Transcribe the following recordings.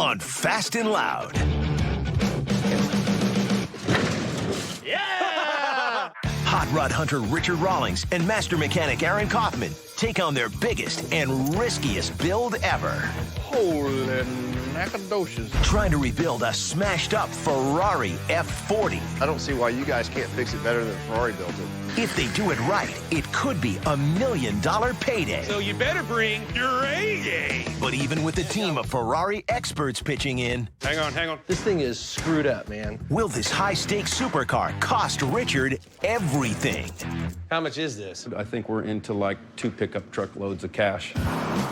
on Fast and Loud. Yeah! Hot rod hunter Richard Rawlings and master mechanic Aaron Kaufman take on their biggest and riskiest build ever. Holy nacadocious. Trying to rebuild a smashed-up Ferrari F40. I don't see why you guys can't fix it better than Ferrari built it. If they do it right, it could be $1 million payday. So you better bring your A-game. But even with a team of Ferrari experts pitching in, Hang on. This thing is screwed up, man. will this high-stakes supercar cost Richard everything? How much is this? I think we're into like 2 pickup truck loads of cash.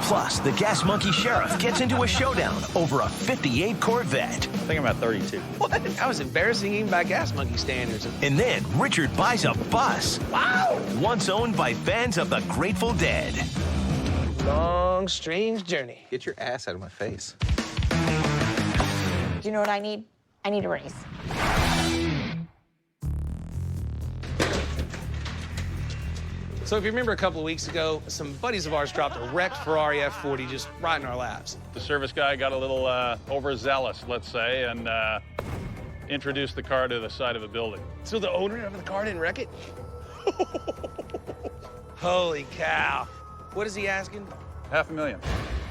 Plus, the Gas Monkey Sheriff gets into a showdown over a 58 Corvette. I think I'm at 32. What? That was embarrassing even by Gas Monkey standards. And then Richard buys a bus. Wow! Once owned by fans of the Grateful Dead. Long, strange journey. Get your ass out of my face. Do you know what I need? I need a raise. So if you remember a couple of weeks ago, some buddies of ours dropped a wrecked Ferrari F40 just right in our laps. The service guy got a little overzealous, let's say, and introduced the car to the side of a building. So the owner of the car didn't wreck it? Holy cow. What is he asking? $500,000.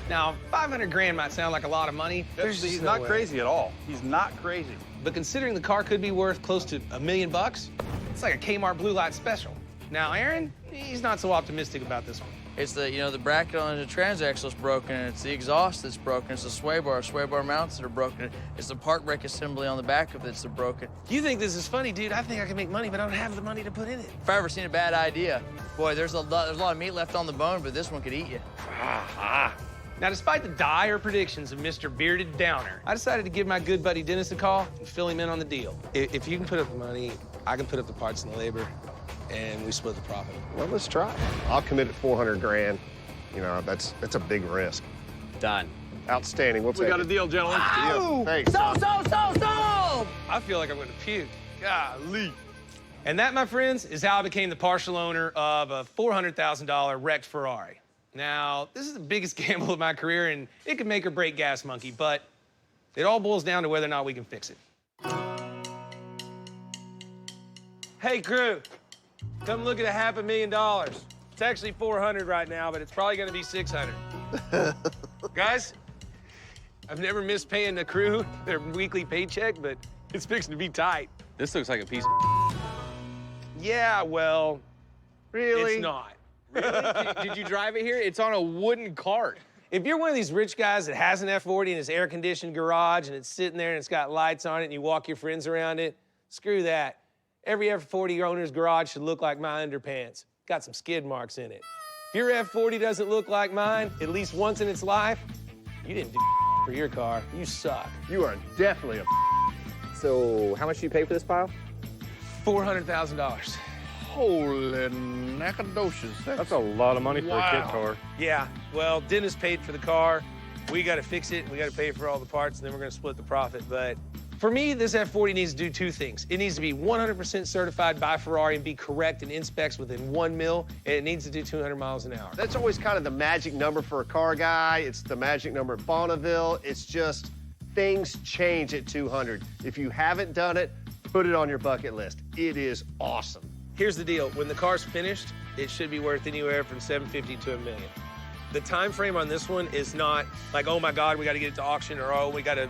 Now, 500 grand might sound like a lot of money. There's He's just not no way. crazy at all. He's not crazy. But considering the car could be worth close to $1 million, it's like a Kmart Blue Light special. Now, Aaron, he's not so optimistic about this one. It's the, the bracket on the transaxle's broken, and it's the exhaust that's broken, it's the sway bar mounts that are broken, it's the park brake assembly on the back of it that's broken. You think this is funny, dude? I think I can make money, but I don't have the money to put in it. If I ever seen a bad idea, boy, there's a lot of meat left on the bone, but this one could eat you. Now, despite the dire predictions of Mr. Bearded Downer, I decided to give my good buddy Dennis a call and fill him in on the deal. If you can put up the money, I can put up the parts and the labor, and we split the profit. Well, let's try. I'll commit at 400 grand. You know, that's a big risk. Done. Outstanding. We'll We take got a it. deal, gentlemen. Deal. Thanks. Sold! I feel like I'm gonna puke. Golly. And that, my friends, is how I became the partial owner of a $400,000 wrecked Ferrari. Now, this is the biggest gamble of my career, and it could make or break Gas Monkey, but it all boils down to whether or not we can fix it. Hey, crew, come look at $500,000. It's actually 400 right now, but it's probably gonna be 600. Guys, I've never missed paying the crew their weekly paycheck, but it's fixing to be tight. This looks like a piece of Yeah, well, Really? it's not. Did you drive it here? It's on a wooden cart. If you're one of these rich guys that has an F40 in his air-conditioned garage and it's sitting there and it's got lights on it and you walk your friends around it, screw that. Every F40 owner's garage should look like my underpants. Got some skid marks in it. If your F40 doesn't look like mine at least once in its life, you didn't do for your car. You suck. You are definitely a. So how much do you pay for this pile? $400,000. Holy nacadocious. That's a lot of money for a kit car. Yeah, well, Dennis paid for the car. We got to fix it. We got to pay for all the parts, and then we're going to split the profit. But for me, this F40 needs to do 2 things. It needs to be 100% certified by Ferrari and be correct in inspects within 1 mil, and it needs to do 200 miles an hour. That's always kind of the magic number for a car guy. It's the magic number at Bonneville. It's just things change at 200. If you haven't done it, put it on your bucket list. It is awesome. Here's the deal. When the car's finished, it should be worth anywhere from $750,000 to $1 million. The time frame on this one is not like, oh my God, we got to get it to auction, or oh, we got to.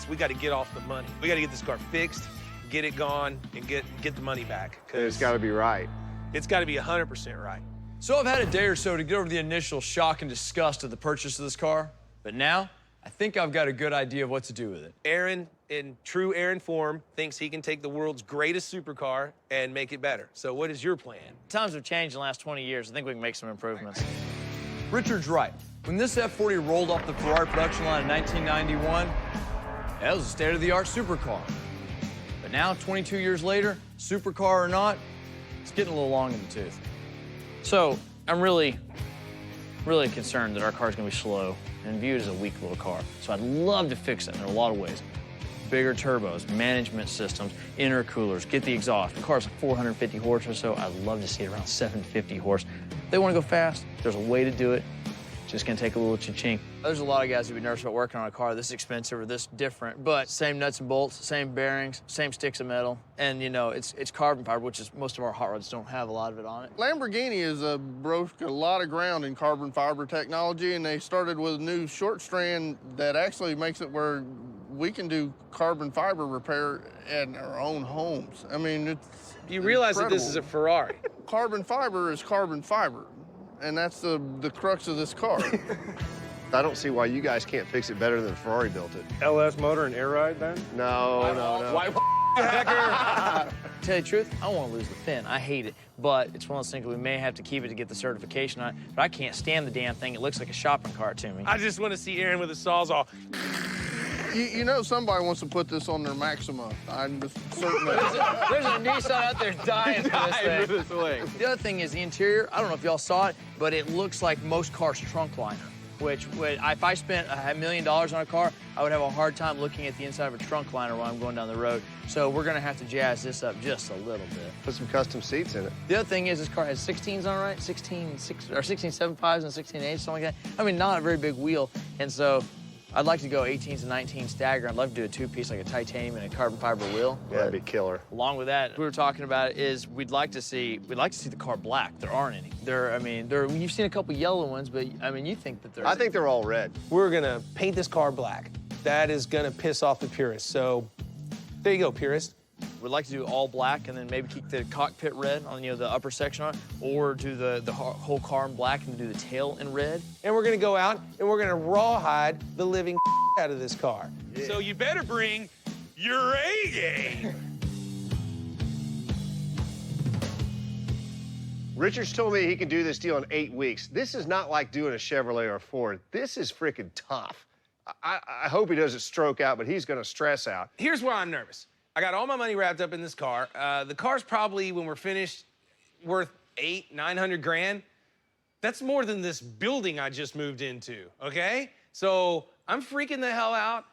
We got to get off the money. We got to get this car fixed, get it gone, and get the money back. It's got to be right. It's got to be 100% right. So I've had a day or so to get over the initial shock and disgust of the purchase of this car, but now I think I've got a good idea of what to do with it. Aaron, in true Aaron form, thinks he can take the world's greatest supercar and make it better. So what is your plan? Times have changed in the last 20 years. I think we can make some improvements. Richard's right. When this F40 rolled off the Ferrari production line in 1991, that was a state-of-the-art supercar. But now, 22 years later, supercar or not, it's getting a little long in the tooth. So I'm really concerned that our car's gonna be slow and viewed as a weak little car. So I'd love to fix it in a lot of ways. Bigger turbos, management systems, intercoolers, get the exhaust. The car's 450 horse or so. I'd love to see it around 750 horse. If they want to go fast, there's a way to do it. Just gonna take a little cha-ching. There's a lot of guys who'd be nervous about working on a car this expensive or this different, but same nuts and bolts, same bearings, same sticks of metal, and you know, it's carbon fiber, which is most of our hot rods don't have a lot of it on it. Lamborghini has broke a lot of ground in carbon fiber technology, and they started with a new short strand that actually makes it where we can do carbon fiber repair in our own homes. I mean, it's You realize that this is a Ferrari. Carbon fiber is carbon fiber, and that's the crux of this car. I don't see why you guys can't fix it better than Ferrari built it. LS motor and air ride then? No, no. Why, Tell you the truth, I don't want to lose the fin. I hate it, but it's one of those things we may have to keep it to get the certification on it. But I can't stand the damn thing. It looks like a shopping cart to me. I just want to see Aaron with his sawzall. You know somebody wants to put this on their Maxima. I'm just certain that. There's a Nissan out there dying for this thing. The other thing is the interior. I don't know if y'all saw it, but it looks like most cars' trunk liner, which if I spent $1 million on a car, I would have a hard time looking at the inside of a trunk liner while I'm going down the road. So we're gonna have to jazz this up just a little bit. Put some custom seats in it. The other thing is this car has 16s on it, right? 16 7.5s and 16 8s, something like that. I mean, not a very big wheel, and so I'd like to go 18s and 19s stagger. I'd love to do a two-piece, like a titanium and a carbon fiber wheel. Yeah, that'd be killer. Along with that, we were talking about is we'd like to see the car black. There aren't any. You've seen a couple yellow ones, but I mean, you think that I think they're all red. We're gonna paint this car black. That is gonna piss off the purists. So there you go, purist. We'd like to do all black and then maybe keep the cockpit red on the upper section on it, or do the whole car in black and do the tail in red. And we're gonna go out and we're gonna rawhide the living out of this car. Yeah. So you better bring your A game. Richard's told me he can do this deal in 8 weeks. This is not like doing a Chevrolet or a Ford. This is freaking tough. I hope he doesn't stroke out, but he's gonna stress out. Here's why I'm nervous. I got all my money wrapped up in this car. The car's probably, when we're finished, worth $800-900 grand. That's more than this building I just moved into, okay? So I'm freaking the hell out.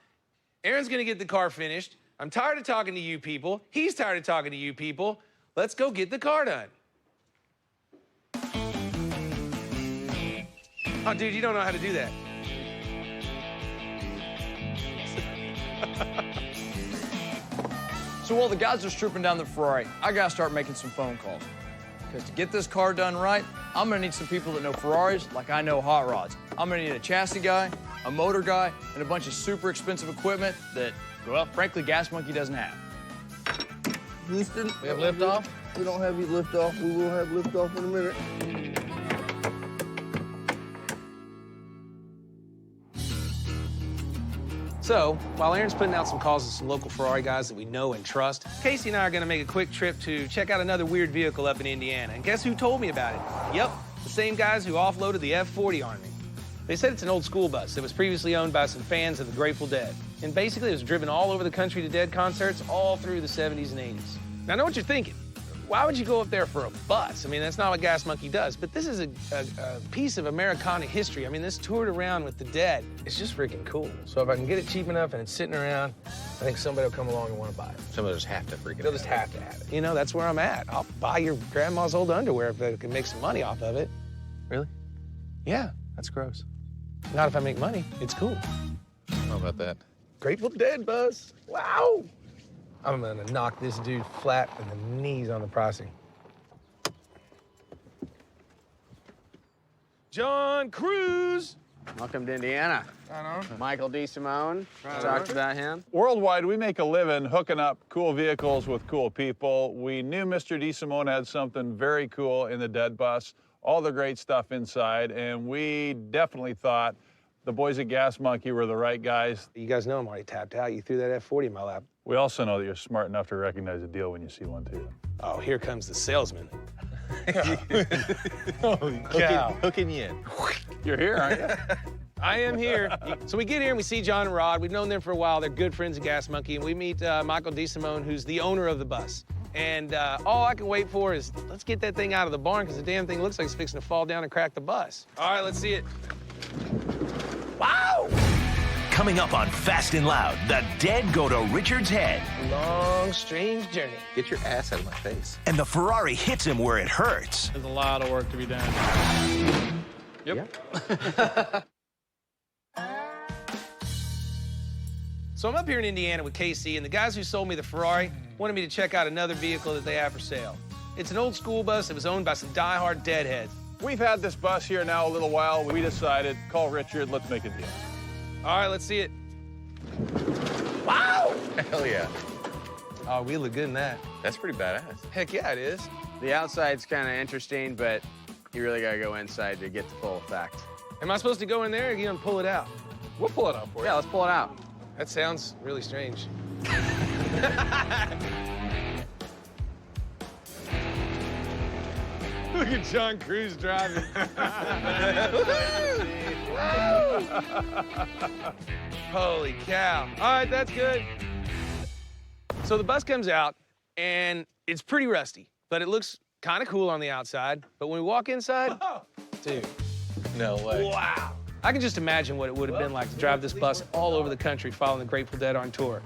Aaron's gonna get the car finished. I'm tired of talking to you people. He's tired of talking to you people. Let's go get the car done. Oh, dude, you don't know how to do that. So while the guys are stripping down the Ferrari, I gotta start making some phone calls. Because to get this car done right, I'm gonna need some people that know Ferraris like I know hot rods. I'm gonna need a chassis guy, a motor guy, and a bunch of super expensive equipment that, well, frankly, Gas Monkey doesn't have. Houston, We have liftoff? We don't have you liftoff. We will have liftoff in a minute. So, while Aaron's putting out some calls to some local Ferrari guys that we know and trust, Casey and I are gonna make a quick trip to check out another weird vehicle up in Indiana. And guess who told me about it? Yep, the same guys who offloaded the F40 on me. They said it's an old school bus that was previously owned by some fans of the Grateful Dead. And basically, it was driven all over the country to Dead concerts all through the 70s and 80s. Now, I know what you're thinking. Why would you go up there for a bus? I mean, that's not what Gas Monkey does. But this is a piece of Americana history. I mean, this toured around with the Dead. It's just freaking cool. So if I can get it cheap enough and it's sitting around, I think somebody will come along and want to buy it. Some of those have to freaking. They'll just have to have it. You know, that's where I'm at. I'll buy your grandma's old underwear if I can make some money off of it. Really? Yeah, that's gross. Not if I make money. It's cool. I don't know about that. Grateful Dead bus. Wow. I'm gonna knock this dude flat in the knees on the pricing. John Cruz. Welcome to Indiana. I know. Michael DeSimone. Talked about him. Worldwide, we make a living hooking up cool vehicles with cool people. We knew Mr. DeSimone had something very cool in the Dead bus, all the great stuff inside, and we definitely thought the boys at Gas Monkey were the right guys. You guys know I'm already tapped out. You threw that F40 in my lap. We also know that you're smart enough to recognize a deal when you see one, too. Oh, here comes the salesman. Holy cow. Hooking you in. You're here, aren't you? I am here. So we get here and we see John and Rod. We've known them for a while. They're good friends at Gas Monkey. And we meet Michael DeSimone, who's the owner of the bus. And all I can wait for is, let's get that thing out of the barn because the damn thing looks like it's fixing to fall down and crack the bus. All right, let's see it. Wow! Coming up on Fast and Loud, the Dead go to Richard's head. Long, strange journey. Get your ass out of my face. And the Ferrari hits him where it hurts. There's a lot of work to be done. Yep. So I'm up here in Indiana with KC, and the guys who sold me the Ferrari wanted me to check out another vehicle that they have for sale. It's an old school bus that was owned by some die-hard deadheads. We've had this bus here now a little while. We decided, call Richard, let's make a deal. All right, let's see it. Wow! Hell yeah. Oh, we look good in that. That's pretty badass. Heck yeah, it is. The outside's kind of interesting, but you really got to go inside to get the full effect. Am I supposed to go in there or you gonna pull it out? We'll pull it out for you. Yeah, let's pull it out. That sounds really strange. Look at John Cruise driving. Holy cow. All right, that's good. So the bus comes out, and it's pretty rusty, but it looks kind of cool on the outside. But when we walk inside, dude. No way. Wow. I can just imagine what it would have been like to drive this bus all over the country following the Grateful Dead on tour.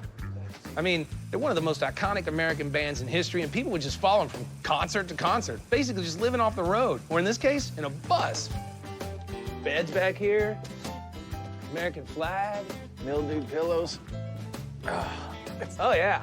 I mean, they're one of the most iconic American bands in history, and people would just follow them from concert to concert, basically just living off the road, or in this case, in a bus. Beds back here, American flag. Mildewed pillows. Oh, yeah.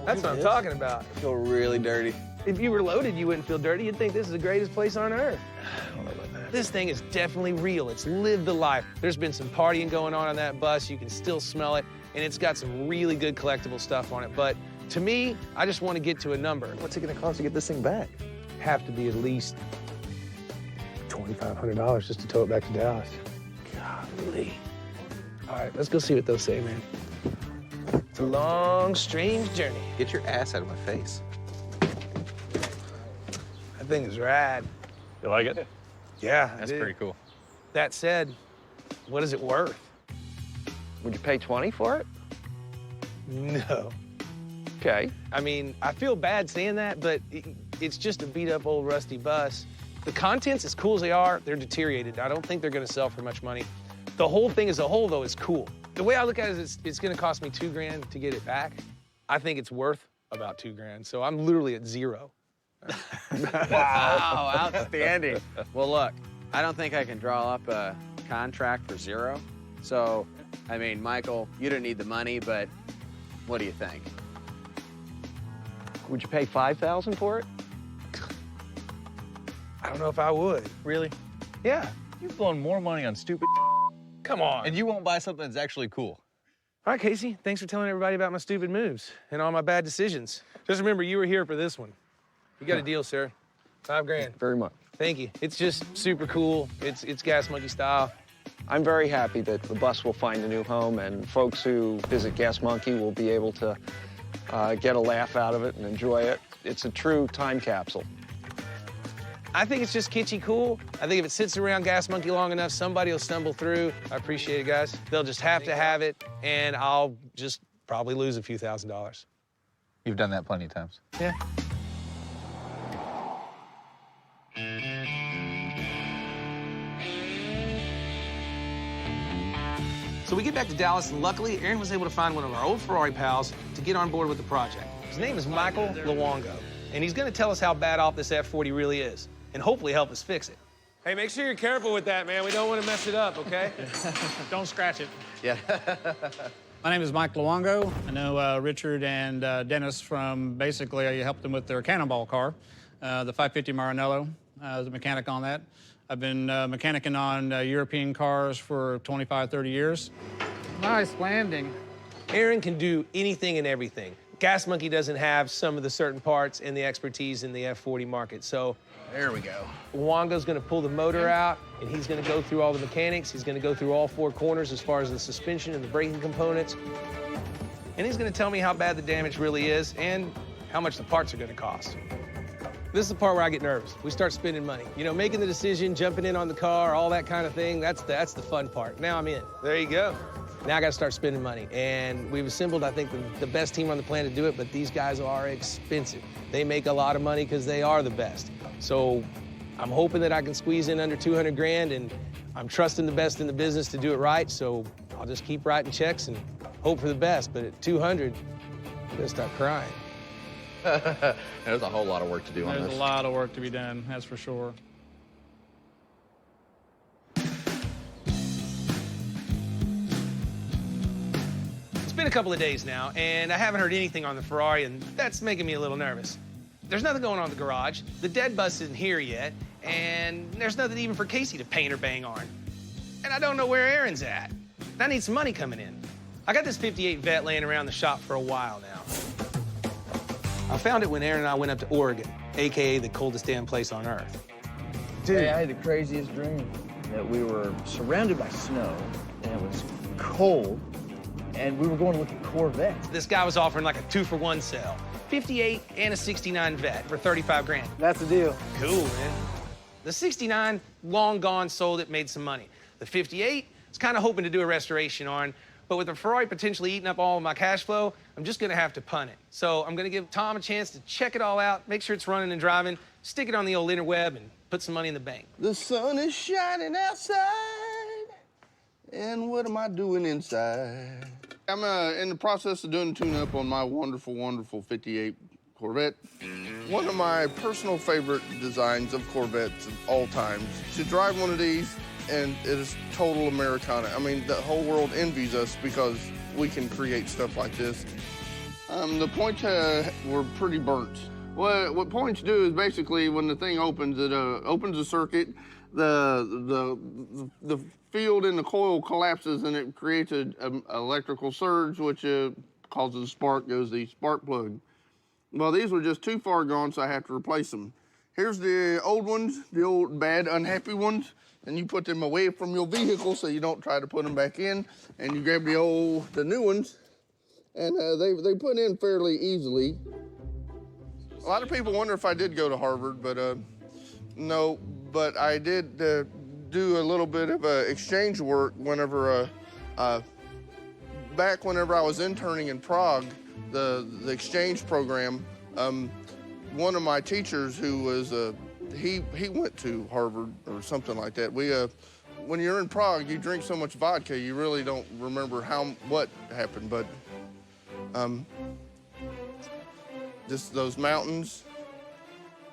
That's what I'm talking about. I feel really dirty. If you were loaded, you wouldn't feel dirty. You'd think this is the greatest place on earth. I don't know about that. This thing is definitely real. It's lived the life. There's been some partying going on that bus. You can still smell it, and it's got some really good collectible stuff on it. But to me, I just want to get to a number. What's it gonna cost to get this thing back? Have to be at least $2,500 just to tow it back to Dallas. Golly. All right, let's go see what they'll say, man. It's a long, strange journey. Get your ass out of my face. That thing is rad. You like it? Yeah, That's pretty cool. That said, what is it worth? Would you pay 20 for it? No. Okay. I mean, I feel bad saying that, but it's just a beat-up old rusty bus. The contents, as cool as they are, they're deteriorated. I don't think they're gonna sell for much money. The whole thing as a whole, though, is cool. The way I look at it is it's gonna cost me $2 grand to get it back. I think it's worth about $2 grand, so I'm literally at zero. Wow, outstanding. Well, look, I don't think I can draw up a contract for zero. So, I mean, Michael, you don't need the money, but what do you think? Would you pay $5,000 for it? I don't know if I would. Really? Yeah. You've blown more money on stupid Come on. and you won't buy something that's actually cool. All right, Casey, thanks for telling everybody about my stupid moves and all my bad decisions. Just remember, you were here for this one. You got a deal, sir. $5 grand. Very much. Thank you. It's just super cool. It's Gas Monkey style. I'm very happy that the bus will find a new home, and folks who visit Gas Monkey will be able to get a laugh out of it and enjoy it. It's a true time capsule. I think it's just kitschy cool. I think if it sits around Gas Monkey long enough, somebody will stumble through. I appreciate it, guys. They'll just have to have it, and I'll just probably lose a few $1,000s. You've done that plenty of times. Yeah. So we get back to Dallas, and luckily, Aaron was able to find one of our old Ferrari pals to get on board with the project. His name is Michael Luongo, and he's gonna tell us how bad off this F40 really is, and hopefully help us fix it. Hey, make sure you're careful with that, man. We don't want to mess it up, okay? Don't scratch it. Yeah. My name is Mike Luongo. I know Richard and Dennis from basically, I helped them with their Cannonball car, the 550 Maranello. I was a mechanic on that. I've been mechanicking on European cars for 25, 30 years. Nice landing. Aaron can do anything and everything. Gas Monkey doesn't have some of the certain parts and the expertise in the F40 market, so There we go. Luongo's gonna pull the motor out, and he's gonna go through all the mechanics. He's gonna go through all four corners as far as the suspension and the braking components. And he's gonna tell me how bad the damage really is and how much the parts are gonna cost. This is the part where I get nervous. We start spending money. You know, making the decision, jumping in on the car, all that kind of thing, that's the fun part. Now I'm in. There you go. Now I gotta start spending money. And we've assembled, I think, the best team on the planet to do it, but these guys are expensive. They make a lot of money because they are the best. So I'm hoping that I can squeeze in under 200 grand, and I'm trusting the best in the business to do it right, so I'll just keep writing checks and hope for the best. But at 200, I'm gonna start crying. There's a whole lot of work to do on this. There's a lot of work to be done, that's for sure. been a couple of days now, and I haven't heard anything on the Ferrari, and that's making me a little nervous. There's nothing going on in the garage. The dead bus isn't here yet, and there's nothing even for Casey to paint or bang on. And I don't know where Aaron's at. I need some money coming in. I got this 58 Vet laying around the shop for a while now. I found it when Aaron and I went up to Oregon, AKA the coldest damn place on Earth. Dude, hey, I had the craziest dream that we were surrounded by snow, and it was cold, and we were going to look at Corvettes. This guy was offering like a 2-for-1 sale. 58 and a 69 Vet for 35 grand. That's the deal. Cool, man. The 69, long gone, sold it, made some money. The 58, I was kind of hoping to do a restoration on, but with the Ferrari potentially eating up all of my cash flow, I'm just gonna have to punt it. So I'm gonna give Tom a chance to check it all out, make sure it's running and driving, stick it on the old interweb, and put some money in the bank. The sun is shining outside, and what am I doing inside? I'm in the process of doing a tune-up on my wonderful, wonderful 58 Corvette. One of my personal favorite designs of Corvettes of all time. To drive one of these, and it is total Americana. I mean, the whole world envies us because we can create stuff like this. The points were pretty burnt. What points do is basically when the thing opens, it opens a circuit, the field in the coil collapses and it creates an electrical surge, which causes a spark, goes the spark plug. Well, these were just too far gone, so I have to replace them. Here's the old ones, the old bad, unhappy ones, and you put them away from your vehicle so you don't try to put them back in, and you grab the new ones, and they put in fairly easily. A lot of people wonder if I did go to Harvard, but no, but I did do a little bit of exchange work whenever, back whenever I was interning in Prague, the exchange program, one of my teachers who was, he went to Harvard or something like that. When you're in Prague, you drink so much vodka, you really don't remember what happened, but just those mountains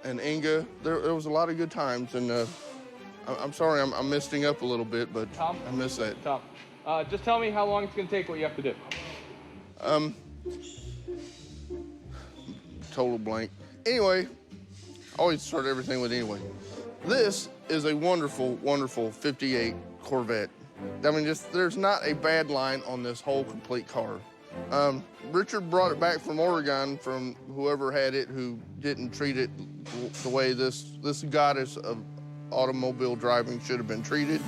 and Inga, there was a lot of good times, and I'm sorry I'm misting up a little bit, but Tom? I miss that. Tom, just tell me how long it's gonna take, what you have to do. Total blank. Anyway, I always start everything with anyway. This is a wonderful, wonderful 58 Corvette. I mean, there's not a bad line on this whole complete car. Richard brought it back from Oregon from whoever had it who didn't treat it the way this goddess of automobile driving should have been treated.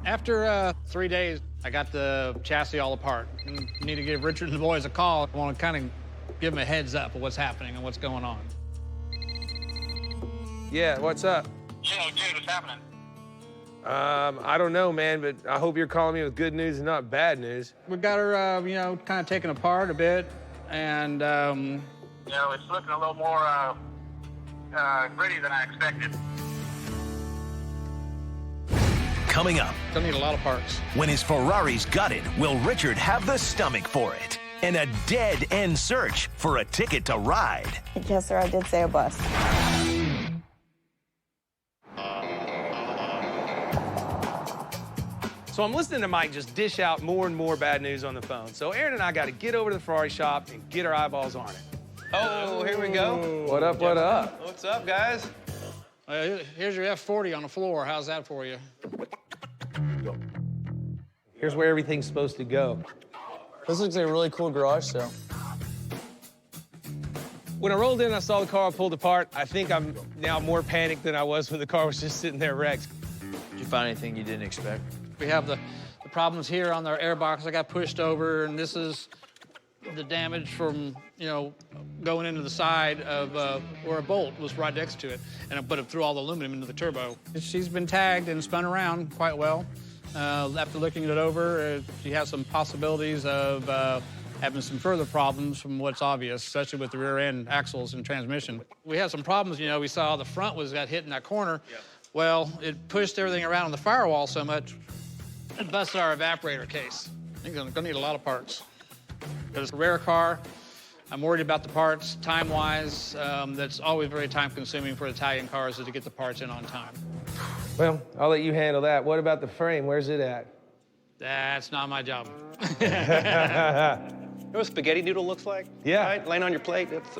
After 3 days, I got the chassis all apart. I need to give Richard and the boys a call. I want to kind of give them a heads up of what's happening and what's going on. Yeah, what's up? Yeah, dude, what's happening? I don't know, man, but I hope you're calling me with good news and not bad news. We got her, you know, kind of taken apart a bit, and, You know, it's looking a little more gritty than I expected. Coming up. Gonna need a lot of parts. When his Ferrari's gutted, will Richard have the stomach for it? And a dead-end search for a ticket to ride. Yes, sir, I did say a bus. So I'm listening to Mike just dish out more and more bad news on the phone. So Aaron and I got to get over to the Ferrari shop and get our eyeballs on it. Oh, here we go. What up, what up? What's up, guys? Here's your F40 on the floor. How's that for you? Here's where everything's supposed to go. This looks like a really cool garage sale. When I rolled in, I saw the car pulled apart. I think I'm now more panicked than I was when the car was just sitting there wrecked. Did you find anything you didn't expect? We have the problems here on our airbox. I got pushed over, and this is the damage from, you know, going into the side of where a bolt was right next to it, but it threw all the aluminum into the turbo. She's been tagged and spun around quite well. After looking it over, she has some possibilities of having some further problems from what's obvious, especially with the rear end axles and transmission. We had some problems, you know, we saw the front got hit in that corner. Yep. Well, it pushed everything around on the firewall so much, it busted our evaporator case. I think I'm gonna need a lot of parts. It's a rare car. I'm worried about the parts, time-wise. That's always very time-consuming for Italian cars is to get the parts in on time. Well, I'll let you handle that. What about the frame? Where's it at? That's not my job. You know what a spaghetti noodle looks like? Yeah. Right? Laying on your plate, that's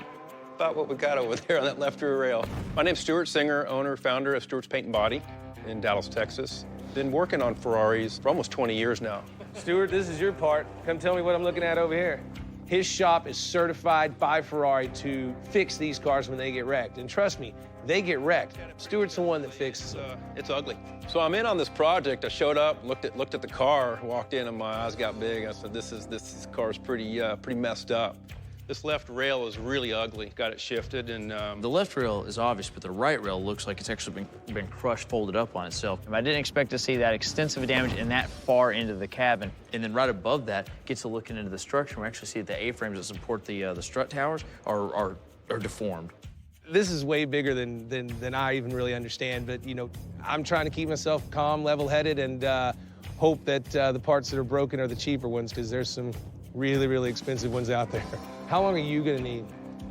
about what we got over there on that left rear rail. My name's Stuart Singer, owner, founder of Stuart's Paint and Body in Dallas, Texas. Been working on Ferraris for almost 20 years now. Stuart, this is your part. Come tell me what I'm looking at over here. His shop is certified by Ferrari to fix these cars when they get wrecked. And trust me, they get wrecked. Stuart's the one that fixes them. It's ugly. So I'm in on this project. I showed up, looked at the car, walked in, and my eyes got big. I said, this car's pretty messed up. This left rail is really ugly. Got it shifted, and The left rail is obvious, but the right rail looks like it's actually been crushed, folded up on itself. I didn't expect to see that extensive damage and that far into the cabin. And then right above that, gets to looking into the structure. We actually see that the A-frames that support the strut towers are deformed. This is way bigger than I even really understand, but, you know, I'm trying to keep myself calm, level-headed, and hope that the parts that are broken are the cheaper ones, because there's some really, really expensive ones out there. How long are you gonna need?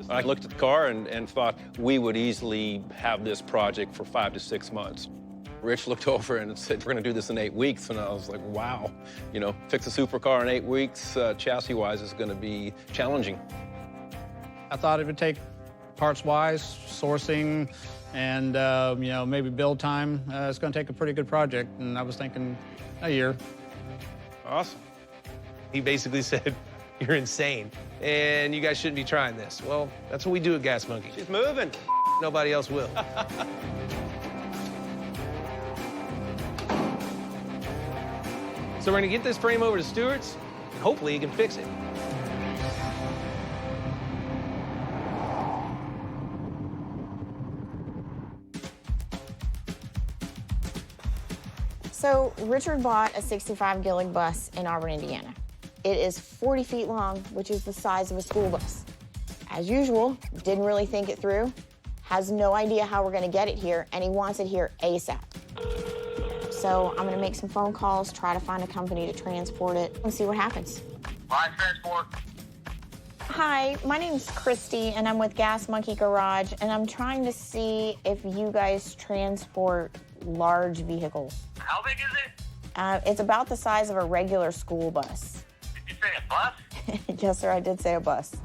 I looked at the car and thought we would easily have this project for 5 to 6 months. Rich looked over and said, we're gonna do this in 8 weeks. And I was like, wow, you know, fix a supercar in 8 weeks, chassis-wise, is gonna be challenging. I thought it would take parts-wise, sourcing, and you know, maybe build time. It's going to take a pretty good project, and I was thinking a year. Awesome. He basically said, you're insane, and you guys shouldn't be trying this. Well, that's what we do at Gas Monkey. She's moving. Nobody else will. So we're gonna get this frame over to Stewart's. Hopefully he can fix it. So Richard bought a 65 Gillig bus in Auburn, Indiana. It is 40 feet long, which is the size of a school bus. As usual, didn't really think it through, has no idea how we're gonna get it here, and he wants it here ASAP. So I'm gonna make some phone calls, try to find a company to transport it, and see what happens. Line transport. Hi, my name's Christy, and I'm with Gas Monkey Garage, and I'm trying to see if you guys transport large vehicles. How big is it? It's about the size of a regular school bus. Did you say a bus? Yes, sir, I did say a bus.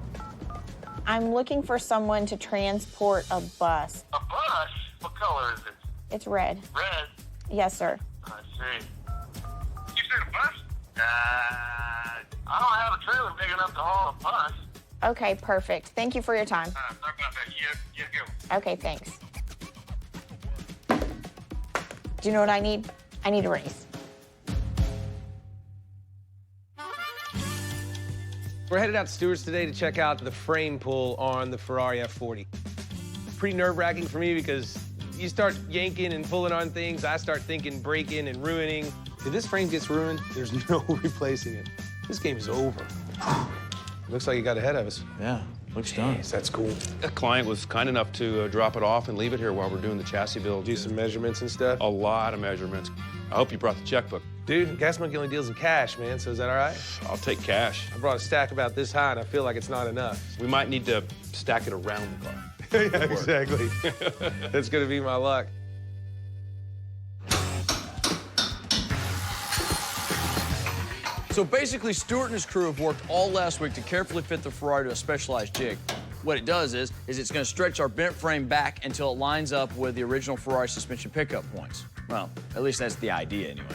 I'm looking for someone to transport a bus. A bus? What color is it? It's red. Red? Yes, sir. I see. You said a bus? I don't have a trailer big enough to haul a bus. Okay, perfect. Thank you for your time. Sorry about that. You go. Okay, thanks. Do you know what I need? I need a raise. We're headed out to Stewart's today to check out the frame pull on the Ferrari F40. Pretty nerve-wracking for me because you start yanking and pulling on things, I start thinking breaking and ruining. If this frame gets ruined, there's no replacing it. This game is over. Looks like you got ahead of us. Yeah, looks done. Jeez, that's cool. A client was kind enough to drop it off and leave it here while we're doing the chassis build. Do some measurements and stuff? A lot of measurements. I hope you brought the checkbook. Dude, Gas Monkey only deals in cash, man, so is that all right? I'll take cash. I brought a stack about this high, and I feel like it's not enough. We might need to stack it around the car. Yeah, exactly. That's gonna be my luck. So basically, Stuart and his crew have worked all last week to carefully fit the Ferrari to a specialized jig. What it does is it's going to stretch our bent frame back until it lines up with the original Ferrari suspension pickup points. Well, at least that's the idea, anyway.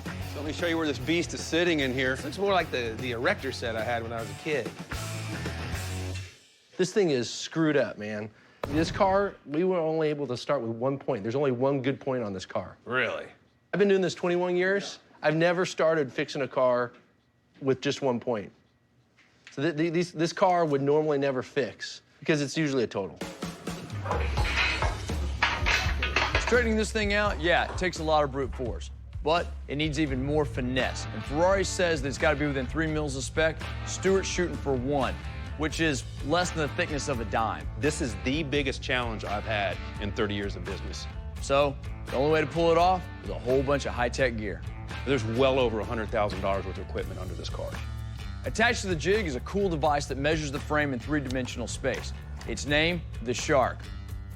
So let me show you where this beast is sitting in here. Looks more like the erector set I had when I was a kid. This thing is screwed up, man. This car, we were only able to start with 1 point. There's only one good point on this car. Really? I've been doing this 21 years. I've never started fixing a car with just 1 point. So this car would normally never fix because it's usually a total. Straightening this thing out, yeah, it takes a lot of brute force, but it needs even more finesse. And Ferrari says that it's got to be within 3 mils of spec. Stuart's shooting for 1, which is less than the thickness of a dime. This is the biggest challenge I've had in 30 years of business. So the only way to pull it off is a whole bunch of high-tech gear. There's well over $100,000 worth of equipment under this car. Attached to the jig is a cool device that measures the frame in 3-dimensional space. Its name, the Shark.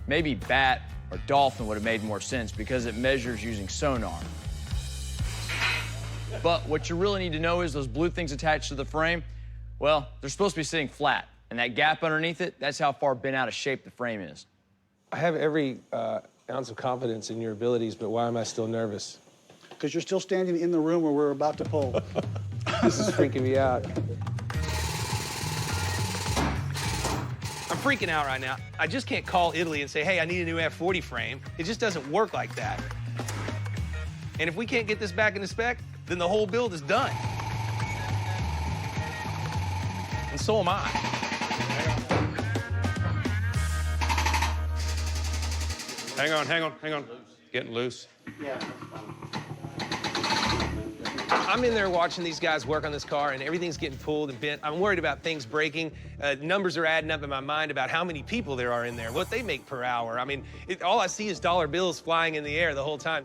Maybe bat or dolphin would have made more sense because it measures using sonar. But what you really need to know is those blue things attached to the frame, well, they're supposed to be sitting flat. And that gap underneath it, that's how far bent out of shape the frame is. I have every ounce of confidence in your abilities, but why am I still nervous? Because you're still standing in the room where we're about to pull. This is freaking me out. I'm freaking out right now. I just can't call Italy and say, hey, I need a new F40 frame. It just doesn't work like that. And if we can't get this back into spec, then the whole build is done. And so am I. Hang on. Getting loose. Yeah. I'm in there watching these guys work on this car, and everything's getting pulled and bent. I'm worried about things breaking. Numbers are adding up in my mind about how many people there are in there, what they make per hour. I mean, all I see is dollar bills flying in the air the whole time.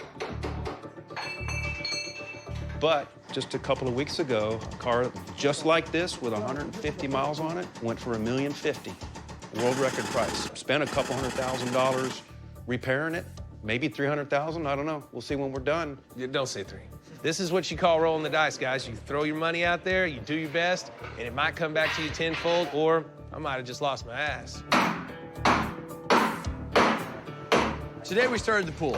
But just a couple of weeks ago, a car just like this with 150 miles on it went for $1,050,000. World record price. Spent a couple $100,000 repairing it, maybe $300,000, I don't know. We'll see when we're done. Don't say three. This is what you call rolling the dice, guys. You throw your money out there, you do your best, and it might come back to you tenfold, or I might have just lost my ass. Today we started the pool.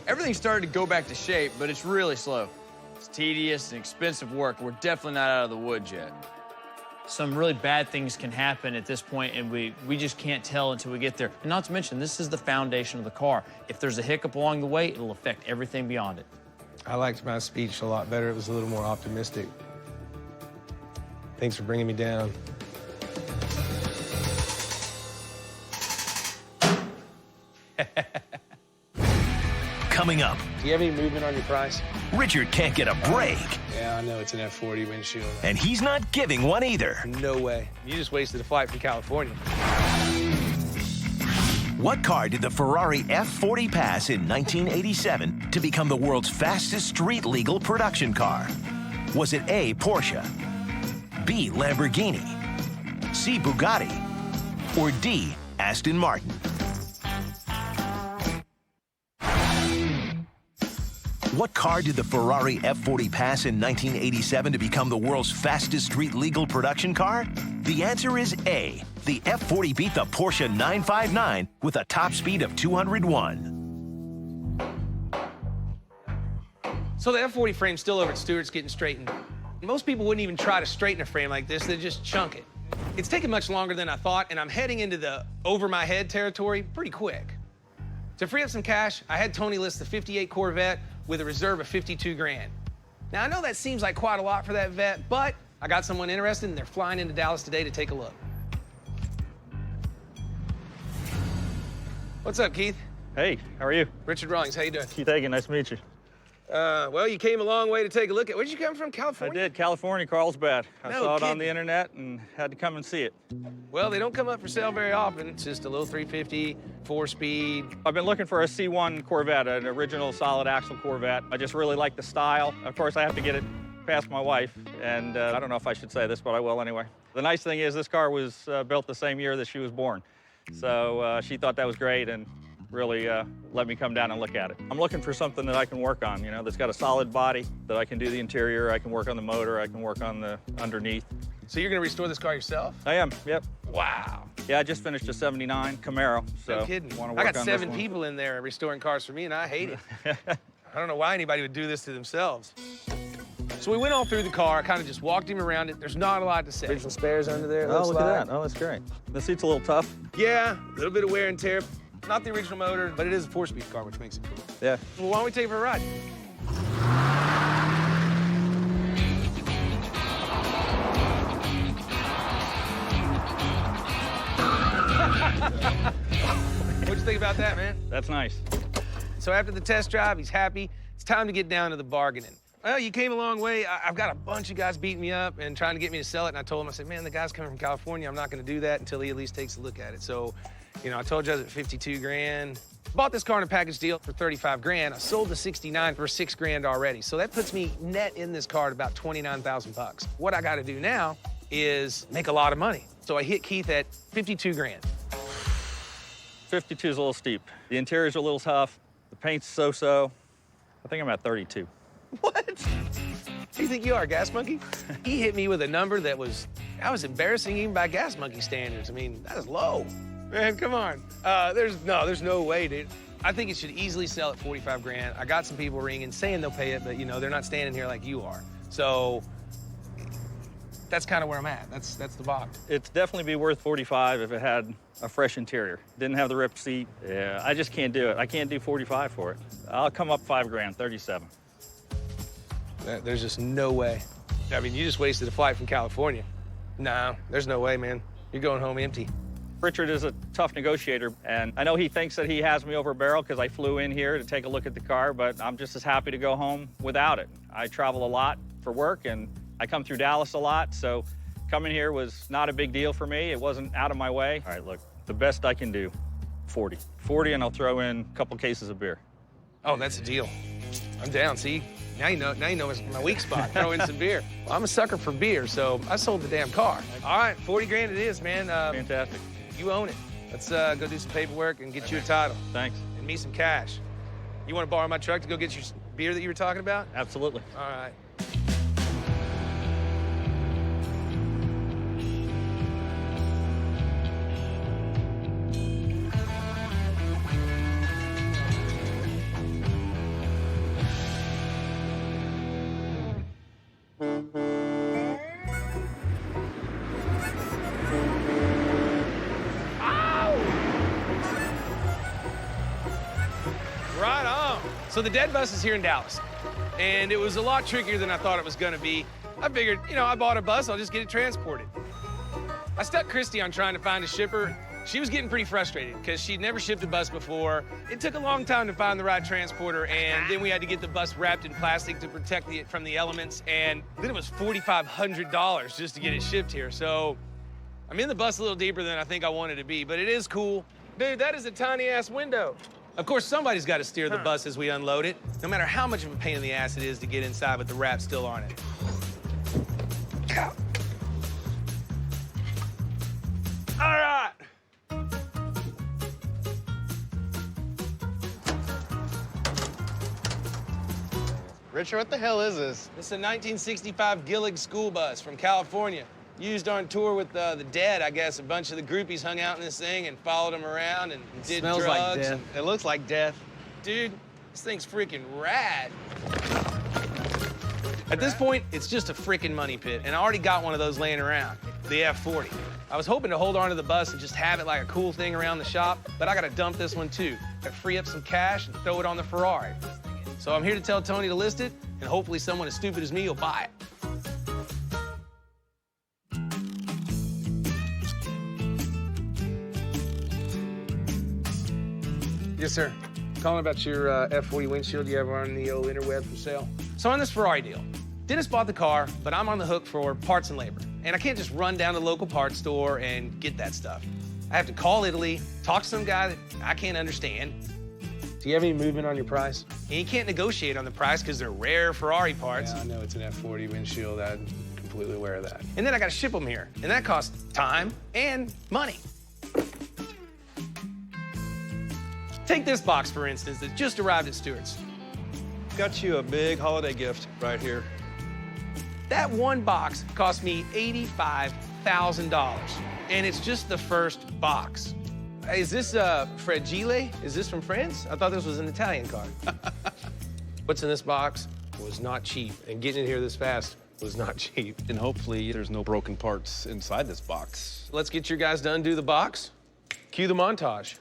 Everything started to go back to shape, but it's really slow. It's tedious and expensive work. We're definitely not out of the woods yet. Some really bad things can happen at this point, and we just can't tell until we get there. And not to mention, this is the foundation of the car. If there's a hiccup along the way, it'll affect everything beyond it. I liked my speech a lot better. It was a little more optimistic. Thanks for bringing me down. Coming up, Do you have any movement on your price? Richard can't get a break, Yeah, I know it's an F40 windshield. and he's not giving one either. No way. You just wasted a flight from California. What car did the Ferrari F40 pass in 1987 to become the world's fastest street-legal production car? Was it A, Porsche, B, Lamborghini, C, Bugatti, or D, Aston Martin? What car did the Ferrari F40 pass in 1987 to become the world's fastest street-legal production car? The answer is A. The F40 beat the Porsche 959 with a top speed of 201. So the F40 frame's still over at Stewart's getting straightened. Most people wouldn't even try to straighten a frame like this, they'd just chunk it. It's taken much longer than I thought, and I'm heading into the over-my-head territory pretty quick. To free up some cash, I had Tony list the 58 Corvette with a reserve of 52 grand. Now, I know that seems like quite a lot for that vet, but I got someone interested, and they're flying into Dallas today to take a look. What's up, Keith? Hey, how are you? Richard Rawlings, how you doing? Keith Hagan, nice to meet you. Well, you came a long way to take a look at. Where'd you come from, California? I did, California, Carlsbad. I No saw it on kidding. the internet and had to come and see it. Well, they don't come up for sale very often. It's just a little 350, 4-speed. I've been looking for a C1 Corvette, an original solid axle Corvette. I just really like the style. Of course, I have to get it past my wife, and I don't know if I should say this, but I will anyway. The nice thing is this car was built the same year that she was born. So she thought that was great and really let me come down and look at it. I'm looking for something that I can work on, you know, that's got a solid body, that I can do the interior, I can work on the motor, I can work on the underneath. So you're gonna restore this car yourself? I am, yep. Wow. Yeah, I just finished a 79 Camaro, so No kidding. wanna I work got on 7 this one. people in there restoring cars for me, and I hate it. I don't know why anybody would do this to themselves. So we went all through the car. I kind of just walked him around it. There's not a lot to say. Original spares under there. Oh, look at that. Oh, that's great. The seat's a little tough. Yeah, a little bit of wear and tear. Not the original motor, but it is a 4-speed car, which makes it cool. Yeah. Well, why don't we take it for a ride? What'd you think about that, man? That's nice. So after the test drive, he's happy. It's time to get down to the bargaining. Well, you came a long way. I've got a bunch of guys beating me up and trying to get me to sell it. And I told him, I said, man, the guy's coming from California. I'm not going to do that until he at least takes a look at it. So, you know, I told you I was at 52 grand. Bought this car in a package deal for 35 grand. I sold the 69 for 6 grand already. So that puts me net in this car at about 29,000 bucks. What I got to do now is make a lot of money. So I hit Keith at 52 grand. 52 is a little steep. The interior's a little tough. The paint's so-so. I think I'm at 32. What? Who do you think you are, Gas Monkey? He hit me with a number that was embarrassing even by Gas Monkey standards. I mean, that is low. Man, come on. There's no way, dude. I think it should easily sell at 45 grand. I got some people ringing saying they'll pay it, but you know, they're not standing here like you are. So that's kind of where I'm at. That's the box. It's definitely be worth 45 if it had a fresh interior. Didn't have the ripped seat. Yeah, I just can't do it. I can't do 45 for it. I'll come up 5 grand, 37. There's just no way. I mean, you just wasted a flight from California. No, there's no way, man. You're going home empty. Richard is a tough negotiator, and I know he thinks that he has me over a barrel because I flew in here to take a look at the car, but I'm just as happy to go home without it. I travel a lot for work, and I come through Dallas a lot, so coming here was not a big deal for me. It wasn't out of my way. All right, look, the best I can do, 40. 40, and I'll throw in a couple cases of beer. Oh, that's a deal. I'm down, see? Now you know it's my weak spot. Throw in some beer. Well, I'm a sucker for beer, so I sold the damn car. All right, 40 grand it is, man. Fantastic. You own it. Let's go do some paperwork and get you a title. Thanks. And me some cash. You want to borrow my truck to go get your beer that you were talking about? Absolutely. All right. Right on. So the dead bus is here in Dallas, and it was a lot trickier than I thought it was gonna be. I figured, you know, I bought a bus, I'll just get it transported. I stuck Christy on trying to find a shipper. She was getting pretty frustrated because she'd never shipped a bus before. It took a long time to find the right transporter, and then we had to get the bus wrapped in plastic to protect it from the elements, and then it was $4,500 just to get it shipped here. So I'm in the bus a little deeper than I think I wanted to be, but it is cool. Dude, that is a tiny-ass window. Of course, somebody's got to steer the bus as we unload it, no matter how much of a pain in the ass it is to get inside with the wrap still on it. All right. Richard, what the hell is this? This is a 1965 Gillig school bus from California. Used on tour with the Dead, I guess. A bunch of the groupies hung out in this thing and followed them around and did smells drugs. like death. It looks like death. Dude, this thing's freaking rad. At this point, it's just a freaking money pit, and I already got one of those laying around, the F40. I was hoping to hold on to the bus and just have it like a cool thing around the shop, but I gotta dump this one too. Gotta free up some cash and throw it on the Ferrari. So I'm here to tell Tony to list it, and hopefully someone as stupid as me will buy it. Yes, sir. Calling about your F40 windshield you have on the old interweb for sale. So on this Ferrari deal, Dennis bought the car, but I'm on the hook for parts and labor. And I can't just run down to the local parts store and get that stuff. I have to call Italy, talk to some guy that I can't understand. Do you have any movement on your price? And you can't negotiate on the price because they're rare Ferrari parts. Yeah, I know it's an F40 windshield. I'm completely aware of that. And then I gotta ship them here. And that costs time and money. Take this box, for instance, that just arrived at Stewart's. Got you a big holiday gift right here. That one box cost me $85,000, and it's just the first box. Is this Fragile? Is this from France? I thought this was an Italian car. What's in this box was not cheap, and getting it here this fast was not cheap. And hopefully there's no broken parts inside this box. Let's get your guys to undo the box. Cue the montage.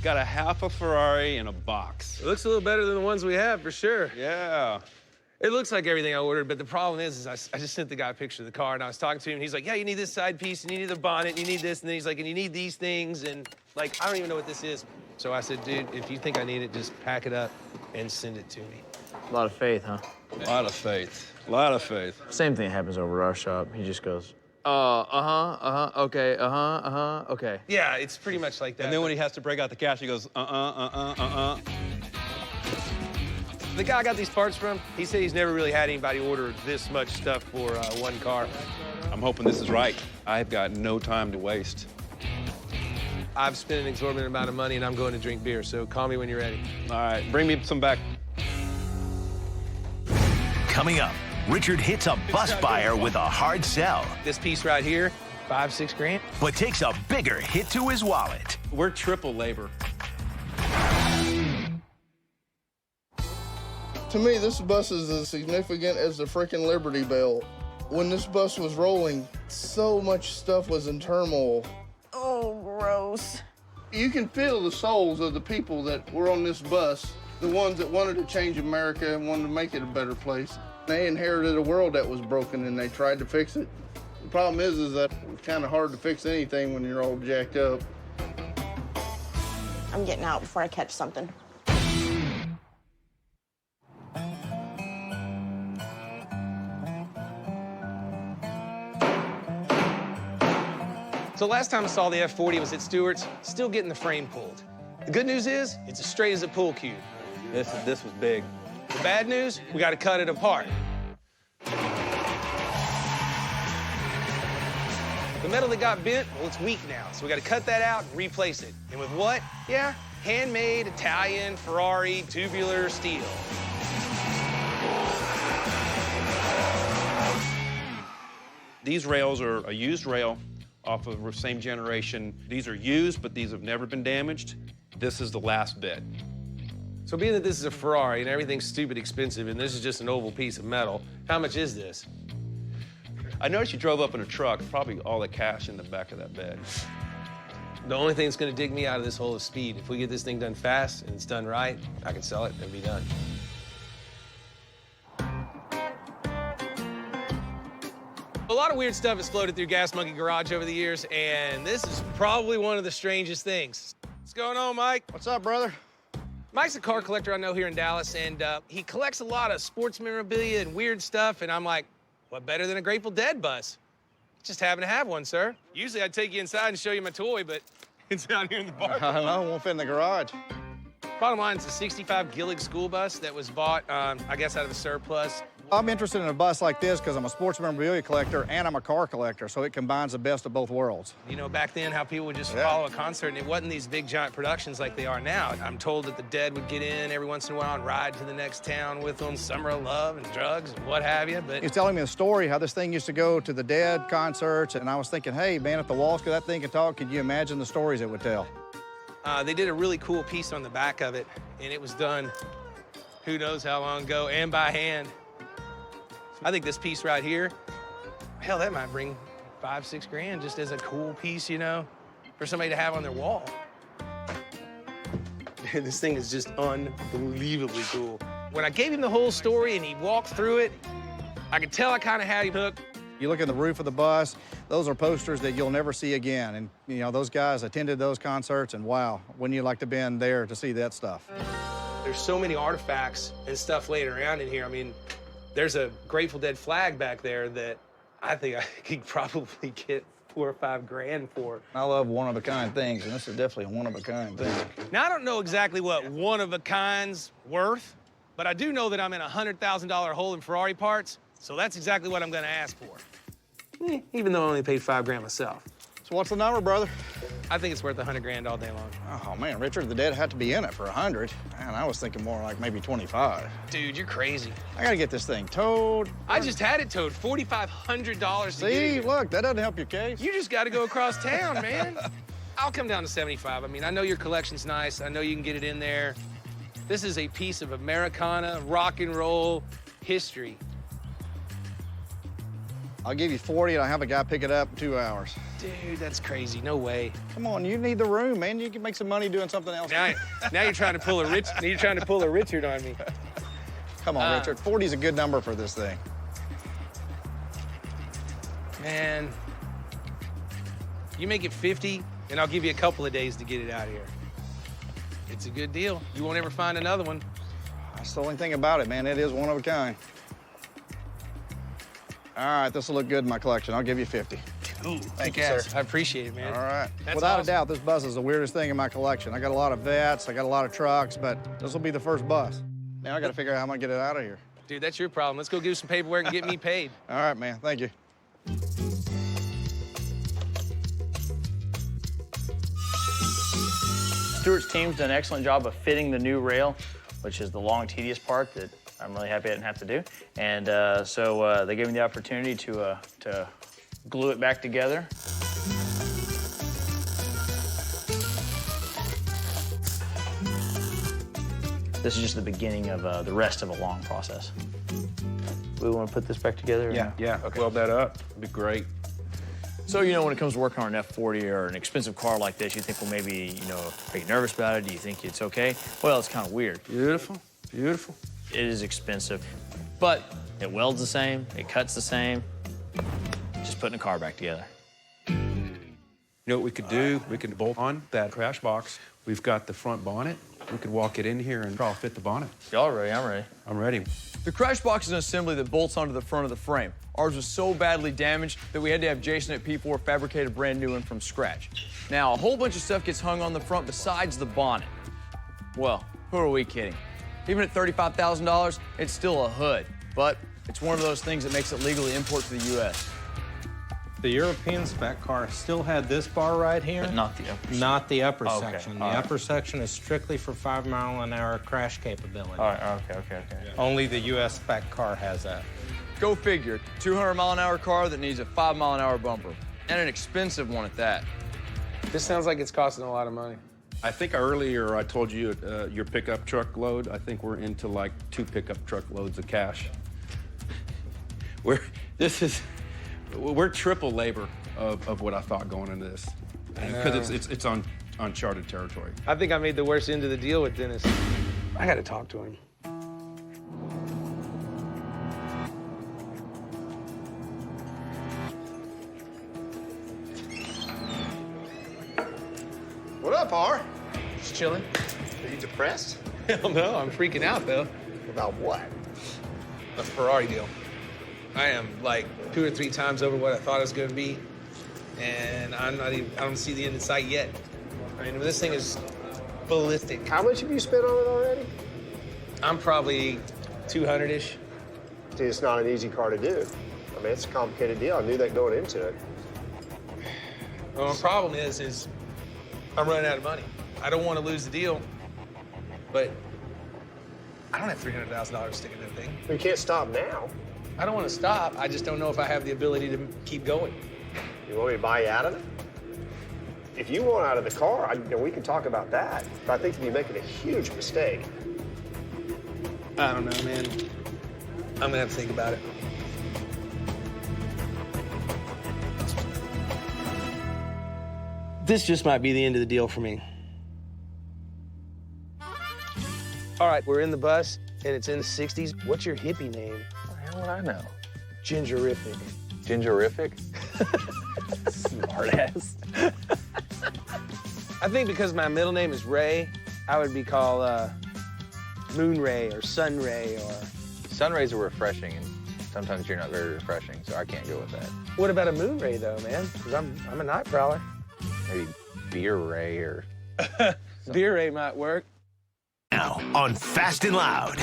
Got a half a Ferrari in a box. It looks a little better than the ones we have, for sure. Yeah. It looks like everything I ordered, but the problem is I just sent the guy a picture of the car, and I was talking to him, and he's like, yeah, you need this side piece, and you need the bonnet, and you need this, and then he's like, and you need these things, and like, I don't even know what this is. So I said, dude, if you think I need it, just pack it up and send it to me. A lot of faith, huh? A lot of faith. A lot of faith. Same thing happens over at our shop. He just goes, okay, okay. Yeah, it's pretty much like that. And then when he has to break out the cash, he goes, The guy I got these parts from, he said he's never really had anybody order this much stuff for one car. I'm hoping this is right. I've got no time to waste. I've spent an exorbitant amount of money, and I'm going to drink beer, so call me when you're ready. All right, bring me some back. Coming up, Richard hits a bus buyer with a hard sell, This piece right here, 5-6 grand. but takes a bigger hit to his wallet. We're triple labor. To me, this bus is as significant as the freaking Liberty Bell. When this bus was rolling, so much stuff was in turmoil. Oh, gross. You can feel the souls of the people that were on this bus, the ones that wanted to change America and wanted to make it a better place. They inherited a world that was broken and they tried to fix it. The problem is that it's kind of hard to fix anything when you're all jacked up. I'm getting out before I catch something. So last time I saw the F40 was at Stewart's, still getting the frame pulled. The good news is, it's as straight as a pool cue. This was big. The bad news, we got to cut it apart. The metal that got bent, well, it's weak now, so we got to cut that out and replace it. And with what? Yeah, handmade Italian Ferrari tubular steel. These rails are a used rail off of the same generation. These are used, but these have never been damaged. This is the last bit. So being that this is a Ferrari and everything's stupid expensive and this is just an oval piece of metal, how much is this? I noticed you drove up in a truck, probably all the cash in the back of that bed. The only thing that's gonna dig me out of this hole is speed. If we get this thing done fast and it's done right, I can sell it and be done. A lot of weird stuff has floated through Gas Monkey Garage over the years, and this is probably one of the strangest things. What's going on, Mike? What's up, brother? Mike's a car collector I know here in Dallas, and he collects a lot of sports memorabilia and weird stuff, and I'm like, what better than a Grateful Dead bus? Just happen to have one, sir. Usually I'd take you inside and show you my toy, but it's down here in the bar. I don't know, it won't fit in the garage. Bottom line, it's a 65 Gillig school bus that was bought, I guess, out of a surplus. I'm interested in a bus like this because I'm a sports memorabilia collector and I'm a car collector, so it combines the best of both worlds. You know, back then, how people would just follow a concert, and it wasn't these big, giant productions like they are now. I'm told that the Dead would get in every once in a while and ride to the next town with them, Summer of Love and drugs and what have you, but... He's telling me a story, how this thing used to go to the Dead concerts, and I was thinking, hey, man, if the walls of that thing could talk, could you imagine the stories it would tell? They did a really cool piece on the back of it, and it was done who knows how long ago, and by hand. I think this piece right here, hell, that might bring 5-6 grand just as a cool piece, you know, for somebody to have on their wall. Man, this thing is just unbelievably cool. When I gave him the whole story and he walked through it, I could tell I kind of had him hooked. You look at the roof of the bus, those are posters that you'll never see again. And, you know, those guys attended those concerts, and wow, wouldn't you like to have been there to see that stuff? There's so many artifacts and stuff laying around in here. I mean, there's a Grateful Dead flag back there that I think I could probably get 4 or 5 grand for. I love one-of-a-kind things, and this is definitely a one-of-a-kind thing. Now, I don't know exactly what one-of-a-kind's worth, but I do know that I'm in a $100,000 hole in Ferrari parts, so that's exactly what I'm gonna ask for. Even though I only paid 5 grand myself. So what's the number, brother? I think it's worth 100 grand all day long. Oh, man, Richard, the Dead had to be in it for 100. Man, I was thinking more like maybe 25. Dude, you're crazy. I gotta get this thing towed. I just had it towed, $4,500 to See, get it here. look, that doesn't help your case. You just gotta go across town, man. I'll come down to 75. I mean, I know your collection's nice. I know you can get it in there. This is a piece of Americana, rock and roll history. I'll give you 40 and I'll have a guy pick it up in 2 hours. Dude, that's crazy. No way. Come on, you need the room, man. You can make some money doing something else. Now you're trying to pull a Richard on me. Come on, Richard. 40's a good number for this thing. Man, you make it 50, and I'll give you a couple of days to get it out of here. It's a good deal. You won't ever find another one. That's the only thing about it, man. It is one of a kind. All right, this will look good in my collection. I'll give you 50. Cool. Thank you, sir. sir. I appreciate it, man. All right. That's Without awesome. a doubt, this bus is the weirdest thing in my collection. I got a lot of vets, I got a lot of trucks, but this will be the first bus. Now I got to figure out how I'm going to get it out of here. Dude, that's your problem. Let's go do some paperwork and get me paid. All right, man. Thank you. Stewart's team's done an excellent job of fitting the new rail, which is the long, tedious part that I'm really happy I didn't have to do. And so they gave me the opportunity to glue it back together. This is just the beginning of the rest of a long process. We want to put this back together? Yeah. Okay. Weld that up. It'd be great. So, you know, when it comes to working on an F40 or an expensive car like this, you think, well, maybe, you know, are you nervous about it? Do you think it's okay? Well, it's kind of weird. Beautiful, beautiful. It is expensive, but it welds the same, it cuts the same. Just putting a car back together. You know what we could do? We could bolt on that crash box. We've got the front bonnet. We could walk it in here and try to fit the bonnet. Y'all ready? I'm ready. I'm ready. The crash box is an assembly that bolts onto the front of the frame. Ours was so badly damaged that we had to have Jason at P4 fabricate a brand new one from scratch. Now, a whole bunch of stuff gets hung on the front besides the bonnet. Well, who are we kidding? Even at $35,000, it's still a hood. But it's one of those things that makes it legal to import to the U.S. The European spec car still had this bar right here. But not the upper section. Not the upper Okay, section. The all right. upper section is strictly for 5-mile-an-hour crash capability. All right, okay. Only the U.S. spec car has that. Go figure. 200-mile-an-hour car that needs a 5-mile-an-hour bumper. And an expensive one at that. This sounds like it's costing a lot of money. I think earlier I told you your pickup truck load. I think we're into like 2 pickup truck loads of cash. We're triple labor of what I thought going into this, because it's on uncharted territory. I think I made the worst end of the deal with Dennis. I got to talk to him. What up, R? Just chilling. Are you depressed? Hell no, I'm freaking out though. About what? The Ferrari deal. I am like 2 or 3 times over what I thought it was going to be, and I don't see the end in sight yet. I mean, this thing is ballistic. How much have you spent on it already? I'm probably 200-ish. See, it's not an easy car to do. I mean, it's a complicated deal. I knew that going into it. Well, my problem is I'm running out of money. I don't want to lose the deal, but I don't have $300,000 to stick in that thing. You can't stop now. I don't want to stop. I just don't know if I have the ability to keep going. You want me to buy you out of it? If you want out of the car, we can talk about that. But I think you'd be making a huge mistake. I don't know, man. I'm gonna have to think about it. This just might be the end of the deal for me. All right, we're in the bus, and it's in the 60s. What's your hippie name? How would I know? Gingerific. Gingerific? Smartass. I think because my middle name is Ray, I would be called Moon Ray or Sun Ray or... Sunrays are refreshing, and sometimes you're not very refreshing, so I can't go with that. What about a Moon Ray, though, man? Because I'm a night prowler. Maybe Beer Ray or... Beer Ray might work. Now on Fast and Loud.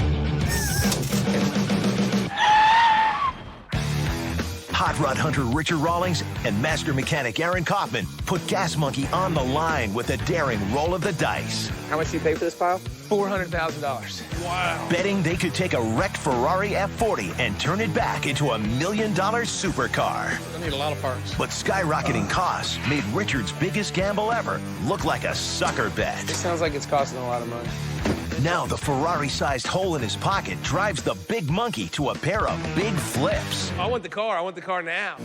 Hot rod hunter Richard Rawlings and master mechanic Aaron Kaufman put Gas Monkey on the line with a daring roll of the dice. How much do you pay for this pile? $400,000. Wow. Betting they could take a wrecked Ferrari F40 and turn it back into $1 million supercar. I need a lot of parts. But skyrocketing costs made Richard's biggest gamble ever look like a sucker bet. It sounds like it's costing a lot of money. Now the Ferrari-sized hole in his pocket drives the big monkey to a pair of big flips. I want the car. I want the car now.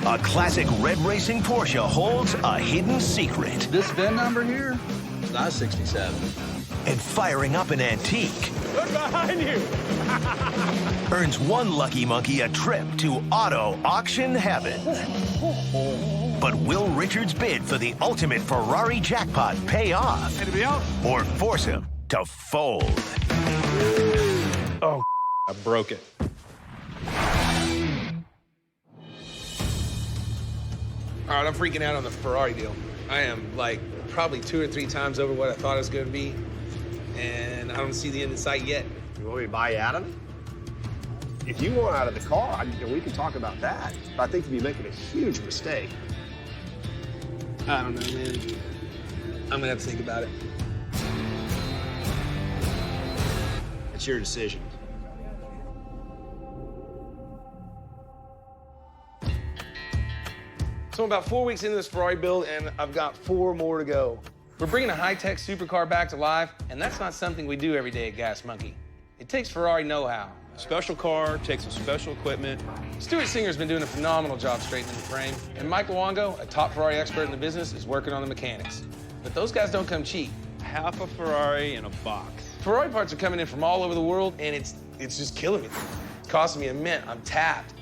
A classic red racing Porsche holds a hidden secret. This VIN number here is not 67. And firing up an antique Look behind you. earns one lucky monkey a trip to auto auction heaven. But will Richard's bid for the ultimate Ferrari jackpot pay off? Anybody else? Or force him to fold? Oh, I broke it. All right, I'm freaking out on the Ferrari deal. I am like probably 2 or 3 times over what I thought it was going to be, and I don't see the end in sight yet. You want me to buy you out of it? If you want out of the car, we can talk about that. But I think you'd be making a huge mistake. I don't know, man. I'm gonna have to think about it. It's your decision. So I'm about 4 weeks into this Ferrari build, and I've got 4 more to go. We're bringing a high-tech supercar back to life, and that's not something we do every day at Gas Monkey. It takes Ferrari know-how. A special car takes some special equipment. Stuart Singer's been doing a phenomenal job straightening the frame, and Mike Luongo, a top Ferrari expert in the business, is working on the mechanics. But those guys don't come cheap. Half a Ferrari in a box. Ferrari parts are coming in from all over the world, and it's just killing me. It's costing me a mint. I'm tapped.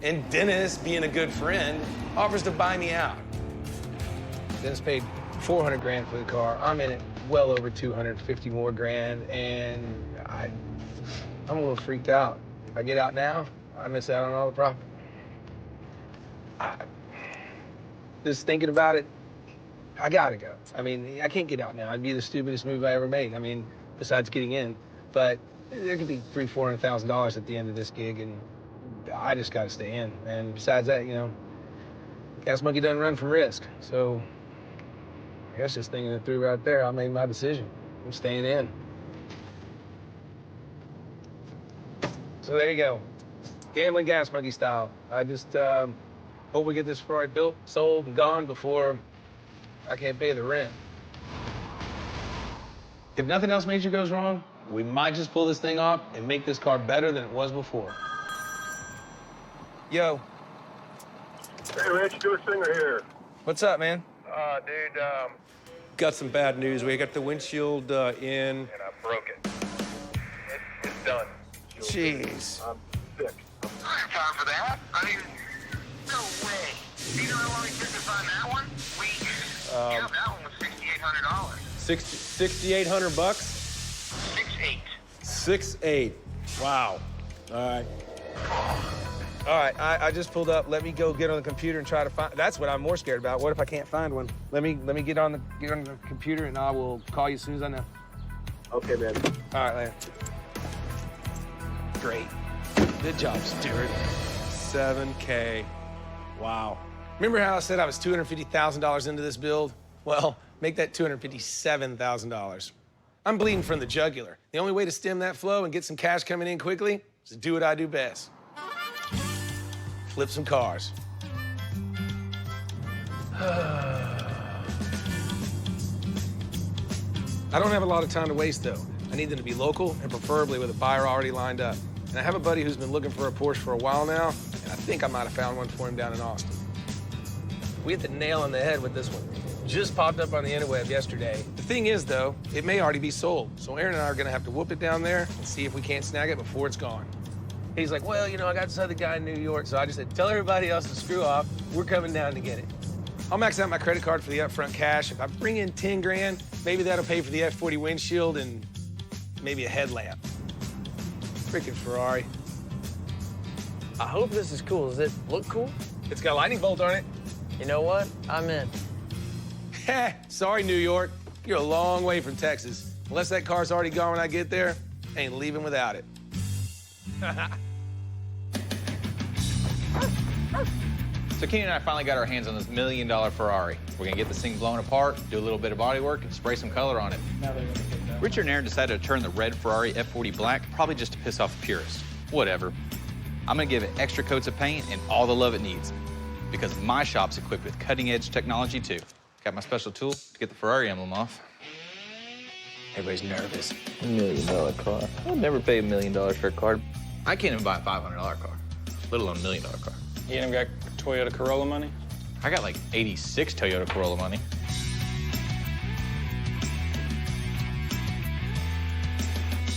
And Dennis, being a good friend, offers to buy me out. Dennis paid 400 grand for the car. I'm in it well over 250 more grand, and I'm a little freaked out. If I get out now, I miss out on all the profit. Just thinking about it, I gotta go. I mean, I can't get out now. It'd be the stupidest move I ever made. I mean, besides getting in. But there could be $300,000–400,000 at the end of this gig, and I just gotta stay in. And besides that, you know, Gas Monkey doesn't run from risk. So I guess just thinking it through right there, I made my decision. I'm staying in. So there you go. Gambling Gas Monkey style. I just hope we get this Ferrari built, sold, and gone before I can't pay the rent. If nothing else major goes wrong, we might just pull this thing off and make this car better than it was before. Yo. Hey, Rich, Stuart Singer here. What's up, man? Dude, Got some bad news. We got the windshield in. and I broke it. It's done. Jeez. I'm sick. I don't have time for that. I mean, no way. You know how long it took to find that one? Yeah, that one was $6,800. $6,800? 6.8. 6.8. Wow. All right. All right, I just pulled up. Let me go get on the computer and try to find. That's what I'm more scared about. What if I can't find one? Let me get on the computer, and I will call you as soon as I know. Okay, man. All right, later. Great. Good job, Stuart. $7K. Wow. Remember how I said I was $250,000 into this build? Well, make that $257,000. I'm bleeding from the jugular. The only way to stem that flow and get some cash coming in quickly is to do what I do best. Flip some cars. I don't have a lot of time to waste, though. I need them to be local and preferably with a buyer already lined up. And I have a buddy who's been looking for a Porsche for a while now, and I think I might have found one for him down in Austin. We hit the nail on the head with this one. Just popped up on the interweb yesterday. The thing is, though, it may already be sold. So Aaron and I are gonna have to whoop it down there and see if we can't snag it before it's gone. He's like, well, you know, I got this other guy in New York, so I just said, tell everybody else to screw off. We're coming down to get it. I'll max out my credit card for the upfront cash. If I bring in 10 grand, maybe that'll pay for the F40 windshield and maybe a headlamp. Freaking Ferrari. I hope this is cool. Does it look cool? It's got a lightning bolt on it. You know what? I'm in. Heh, sorry, New York. You're a long way from Texas. Unless that car's already gone when I get there, I ain't leaving without it. So Kenny and I finally got our hands on this $1 million Ferrari. We're gonna get this thing blown apart, do a little bit of body work, and spray some color on it. Richard and Aaron decided to turn the red Ferrari F40 black, probably just to piss off the purists. Whatever. I'm gonna give it extra coats of paint and all the love it needs, because my shop's equipped with cutting-edge technology too. Got my special tool to get the Ferrari emblem off. Everybody's nervous. $1 million car. I'd never pay $1 million for a car. I can't even buy a $500 car, let alone $1 million car. You ain't got Toyota Corolla money? I got like 86 Toyota Corolla money.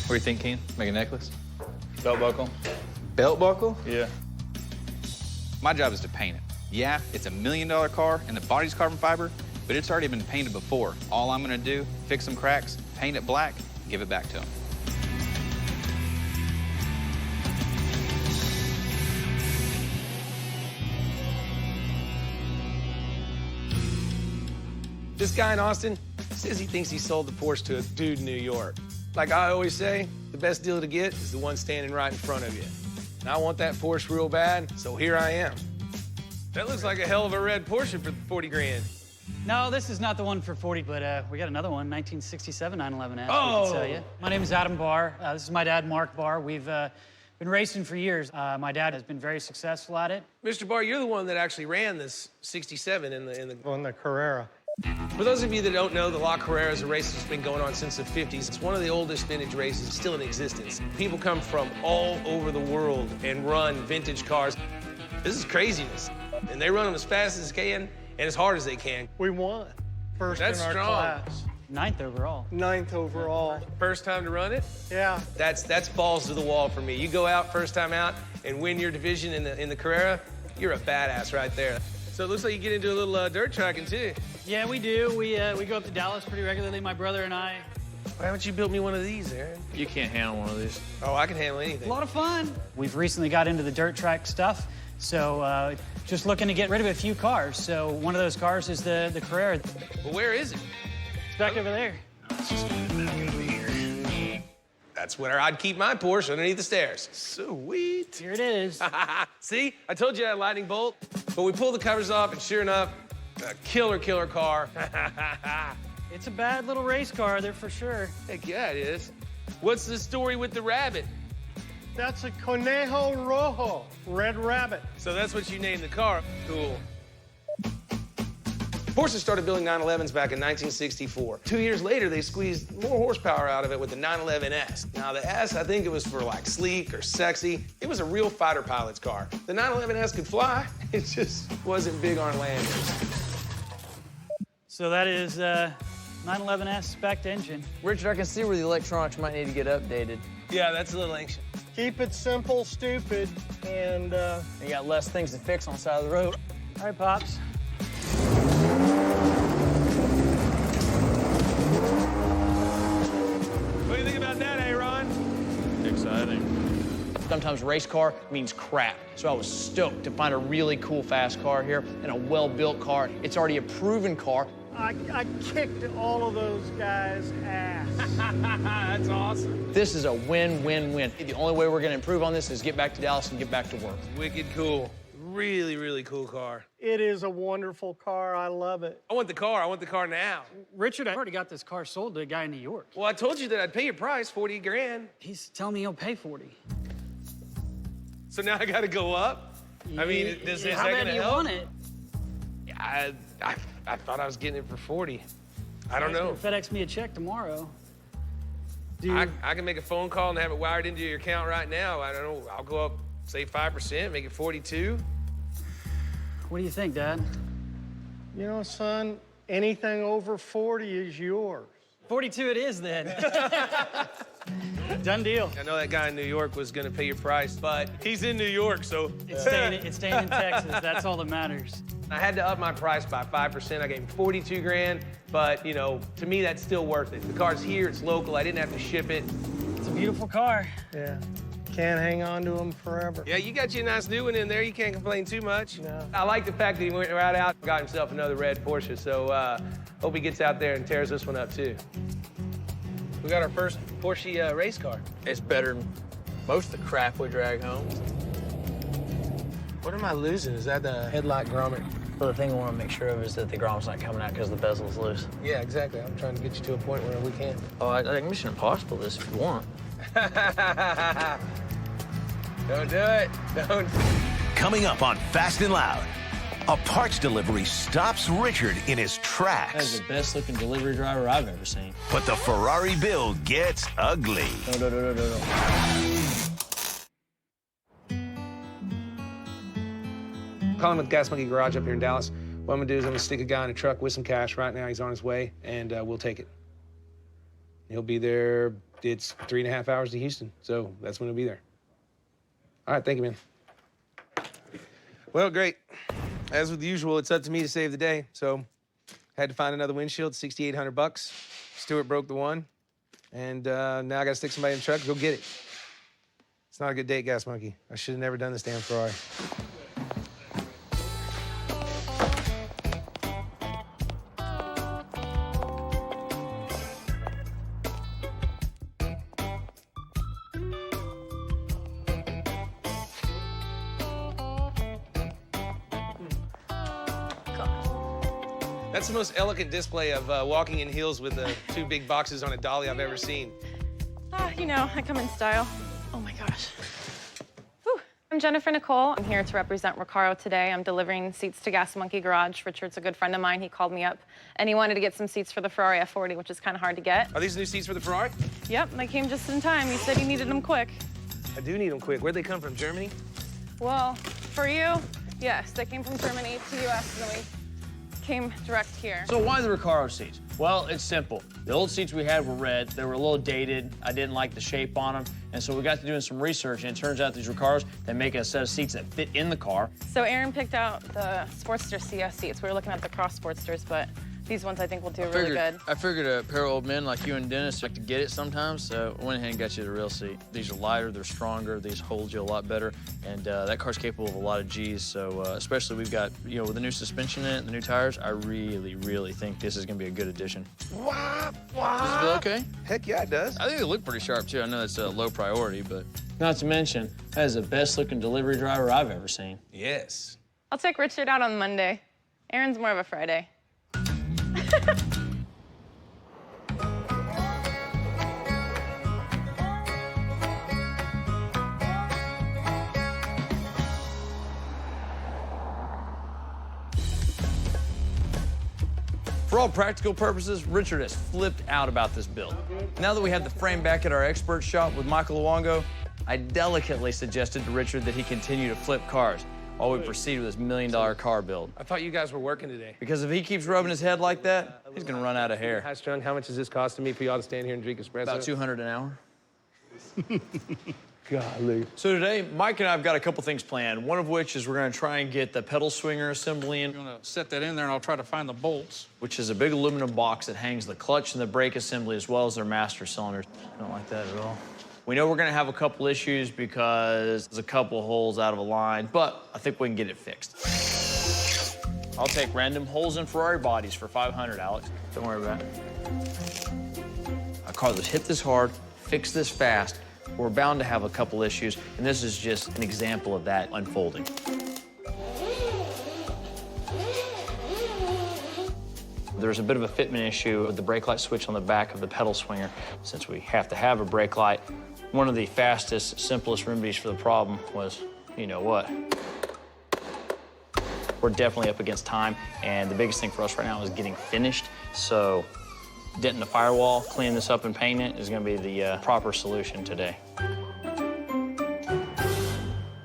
What do you think, Keen? Make a necklace? Belt buckle? Belt buckle? Yeah. My job is to paint it. Yeah, it's $1 million car and the body's carbon fiber, but it's already been painted before. All I'm gonna do, fix some cracks, paint it black, give it back to him. This guy in Austin says he thinks he sold the Porsche to a dude in New York. Like I always say, the best deal to get is the one standing right in front of you. And I want that Porsche real bad, so here I am. That looks like a hell of a red Porsche for 40 grand. No, this is not the one for 40, but we got another one, 1967 911S, Oh! we can tell you. My name is Adam Barr. This is my dad, Mark Barr. We've been racing for years. My dad has been very successful at it. Mr. Barr, you're the one that actually ran this 67 in the... On the Carrera. For those of you that don't know, the La Carrera is a race that's been going on since the 50s. It's one of the oldest vintage races still in existence. People come from all over the world and run vintage cars. This is craziness. And they run them as fast as they can and as hard as they can. We won. First That's in our strong. class. 9th overall. 9th overall. First time to run it? Yeah. That's balls to the wall for me. You go out first time out and win your division in the Carrera, you're a badass right there. So it looks like you get into a little dirt tracking too. Yeah, we do. We go up to Dallas pretty regularly, my brother and I. Why haven't you built me one of these, Aaron? You can't handle one of these. Oh, I can handle A anything. lot of fun. We've recently got into the dirt track stuff, so just looking to get rid of a few cars. So one of those cars is the Carrera. Well, where is it? It's back over there. That's where I'd keep my Porsche, underneath the stairs. Sweet. Here it is. See, I told you I had a lightning bolt, but we pulled the covers off, and sure enough, a killer car. It's a bad little race car, there for sure. Heck yeah, it is. What's the story with the rabbit? That's a Conejo Rojo, Red Rabbit. So that's what you named the car. Cool. Porsche started building 911s back in 1964. 2 years later, they squeezed more horsepower out of it with the 911S. Now, the S, I think it was for, like, sleek or sexy. It was a real fighter pilot's car. The 911S could fly. It just wasn't big on landers. So that is 911S spec engine. Richard, I can see where the electronics might need to get updated. Yeah, that's a little ancient. Keep it simple, stupid, and You got less things to fix on the side of the road. All right, Pops. What do you think about that, Aaron? Exciting. Sometimes race car means crap. So I was stoked to find a really cool fast car here and a well-built car. It's already a proven car. I kicked all of those guys' ass. That's awesome. This is a win-win-win. The only way we're gonna improve on this is get back to Dallas and get back to work. Wicked cool. Really, really cool car. It is a wonderful car. I love it. I want the car. I want the car now. Richard, I already got this car sold to a guy in New York. Well, I told you that I'd pay your price, 40 grand. He's telling me he'll pay 40. So now I gotta go up? I mean, is How that bad gonna do you help? want it? I thought I was getting it for 40. I don't know. FedEx me a check tomorrow. I can make a phone call and have it wired into your account right now. I don't know. I'll go up, say 5%, make it 42. What do you think, Dad? You know, son, anything over 40 is yours. 42 it is, then. Done deal. I know that guy in New York was gonna pay your price, but he's in New York, so. It's staying in Texas. That's all that matters. I had to up my price by 5%. I gave him 42 grand, but you know, to me, that's still worth it. The car's here, it's local. I didn't have to ship it. It's a beautiful car. Yeah. Can't hang on to them forever. Yeah, you got you a nice new one in there. You can't complain too much. No. I like the fact that he went right out and got himself another red Porsche, so hope he gets out there and tears this one up too. We got our first Porsche race car. It's better than most of the crap we drag home. What am I losing? Is that the headlight grommet? So the thing we want to make sure of is that the grommet's not coming out because the bezel's loose. Yeah, exactly. I'm trying to get you to a point where we can. Oh, I think Mission Impossible this if you want. Don't do it. Don't. Coming up on Fast and Loud, a parts delivery stops Richard in his tracks. That's the best looking delivery driver I've ever seen. But the Ferrari build gets ugly. No. Calling with Gas Monkey Garage up here in Dallas. What I'm gonna do is I'm gonna stick a guy in a truck with some cash right now. He's on his way, and we'll take it. He'll be there. It's 3.5 hours to Houston, so that's when he'll be there. All right, thank you, man. Well, great. As with usual, it's up to me to save the day, so had to find another windshield, $6,800. Stuart broke the one, and now I gotta stick somebody in the truck and go get it. It's not a good day at Gas Monkey. I should have never done this damn Ferrari. That's the most elegant display of walking in heels with two big boxes on a dolly I've ever seen. You know, I come in style. Oh my gosh. Whew. I'm Jennifer Nicole. I'm here to represent Recaro today. I'm delivering seats to Gas Monkey Garage. Richard's a good friend of mine. He called me up and he wanted to get some seats for the Ferrari F40, which is kind of hard to get. Are these new seats for the Ferrari? Yep, they came just in time. He said he needed them quick. I do need them quick. Where'd they come from, Germany? Well, for you, yes, they came from Germany to US and then we came direct here. So why the Recaro seats? Well, it's simple. The old seats we had were red. They were a little dated. I didn't like the shape on them. And so we got to doing some research, and it turns out these Recaros, they make a set of seats that fit in the car. So Aaron picked out the Sportster CS seats. We were looking at the Cross Sportsters, but these ones I think will do really good. I figured a pair of old men like you and Dennis like to get it sometimes, so I went ahead and got you the real seat. These are lighter, they're stronger, these hold you a lot better, and that car's capable of a lot of G's, so especially we've got, you know, with the new suspension in it, the new tires, I really, really think this is gonna be a good addition. Wow, Does it feel okay? Heck yeah, it does. I think they look pretty sharp, too. I know that's a low priority, but... Not to mention, that is the best-looking delivery driver I've ever seen. Yes. I'll take Richard out on Monday. Aaron's more of a Friday. For all practical purposes, Richard has flipped out about this build. Now that we have the frame back at our expert shop with Michael Luongo, I delicately suggested to Richard that he continue to flip cars while we proceed with this $1 million car build. I thought you guys were working today. Because if he keeps rubbing his head like that, he's gonna run out of hair. Hi, Strung. How much is this costing me for y'all to stand here and drink espresso? About $200 an hour. Golly. So today, Mike and I have got a couple things planned, one of which is we're gonna try and get the pedal swinger assembly in. I'm gonna set that in there and I'll try to find the bolts. Which is a big aluminum box that hangs the clutch and the brake assembly as well as their master cylinders. I don't like that at all. We know we're gonna have a couple issues because there's a couple holes out of a line, but I think we can get it fixed. I'll take random holes in Ferrari bodies for $500, Alex. Don't worry about it. A car that's hit this hard, fixed this fast, we're bound to have a couple issues, and this is just an example of that unfolding. There's a bit of a fitment issue with the brake light switch on the back of the pedal swinger. Since we have to have a brake light, one of the fastest, simplest remedies for the problem was, you know what? We're definitely up against time, and the biggest thing for us right now is getting finished. So denting the firewall, cleaning this up and painting it is gonna be the proper solution today.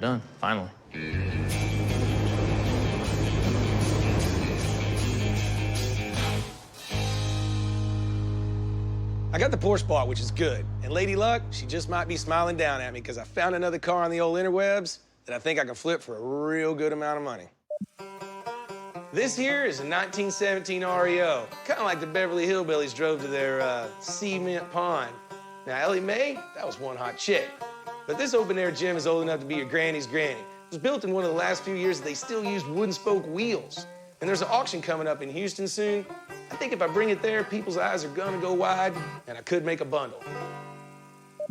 Done, finally. I got the Porsche bought, which is good. And Lady Luck, she just might be smiling down at me because I found another car on the old interwebs that I think I can flip for a real good amount of money. This here is a 1917 REO, kind of like the Beverly Hillbillies drove to their cement pond. Now, Ellie Mae, that was one hot chick. But this open-air gym is old enough to be your granny's granny. It was built in one of the last few years that they still used wooden spoke wheels. And there's an auction coming up in Houston soon. I think if I bring it there, people's eyes are gonna go wide, and I could make a bundle.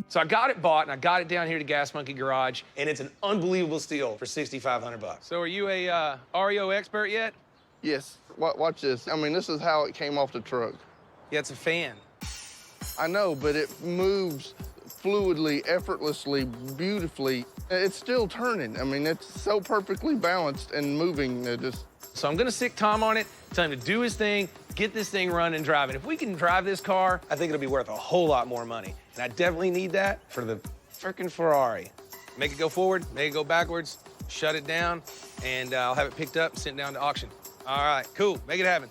So I got it bought, and I got it down here to Gas Monkey Garage, and it's an unbelievable steal for $6,500. So are you a REO expert yet? Yes. Watch this. I mean, this is how it came off the truck. Yeah, it's a fan. I know, but it moves fluidly, effortlessly, beautifully. It's still turning. I mean, it's so perfectly balanced and moving. So I'm gonna stick Tom on it, tell him to do his thing, get this thing running and driving. If we can drive this car, I think it'll be worth a whole lot more money. And I definitely need that for the frickin' Ferrari. Make it go forward, make it go backwards, shut it down, and I'll have it picked up, sent down to auction. All right, cool, make it happen.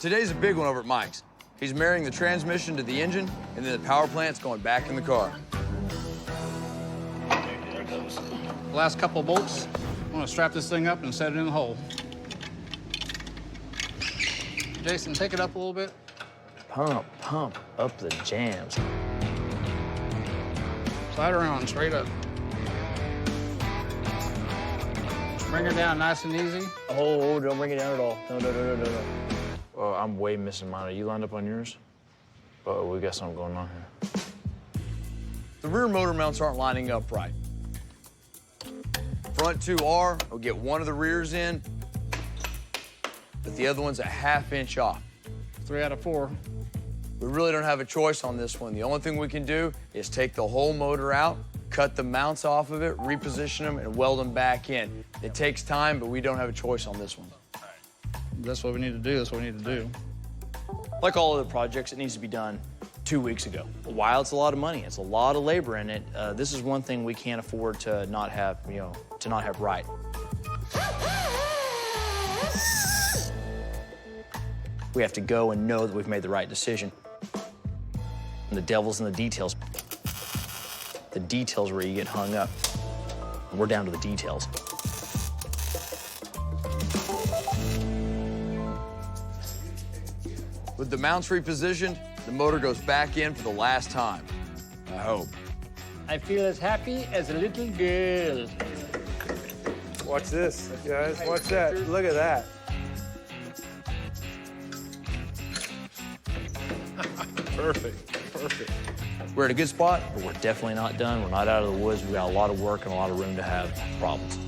Today's a big one over at Mike's. He's marrying the transmission to the engine, and then the power plant's going back in the car. Last couple of bolts, I'm gonna strap this thing up and set it in the hole. Jason, take it up a little bit. Pump up the jams. Slide around, straight up. Bring it down nice and easy. Oh, don't bring it down at all. No. Oh, I'm way missing mine. Are you lined up on yours? Uh-oh, we got something going on here. The rear motor mounts aren't lining up right. Front two are. We'll get one of the rears in, but the other one's a ½ inch off. 3 out of 4. We really don't have a choice on this one. The only thing we can do is take the whole motor out, cut the mounts off of it, reposition them, and weld them back in. It takes time, but we don't have a choice on this one. That's what we need to do. That's what we need to do. Like all other projects, it needs to be done 2 weeks ago. While it's a lot of money, it's a lot of labor in it, this is one thing we can't afford to not have, to not have right. We have to go and know that we've made the right decision. And the devil's in the details. The details where you get hung up. And we're down to the details. With the mounts repositioned, the motor goes back in for the last time. I hope. I feel as happy as a little girl. Watch this, guys. Watch that. Look at that. Perfect, perfect. We're at a good spot, but we're definitely not done. We're not out of the woods. We've got a lot of work and a lot of room to have problems.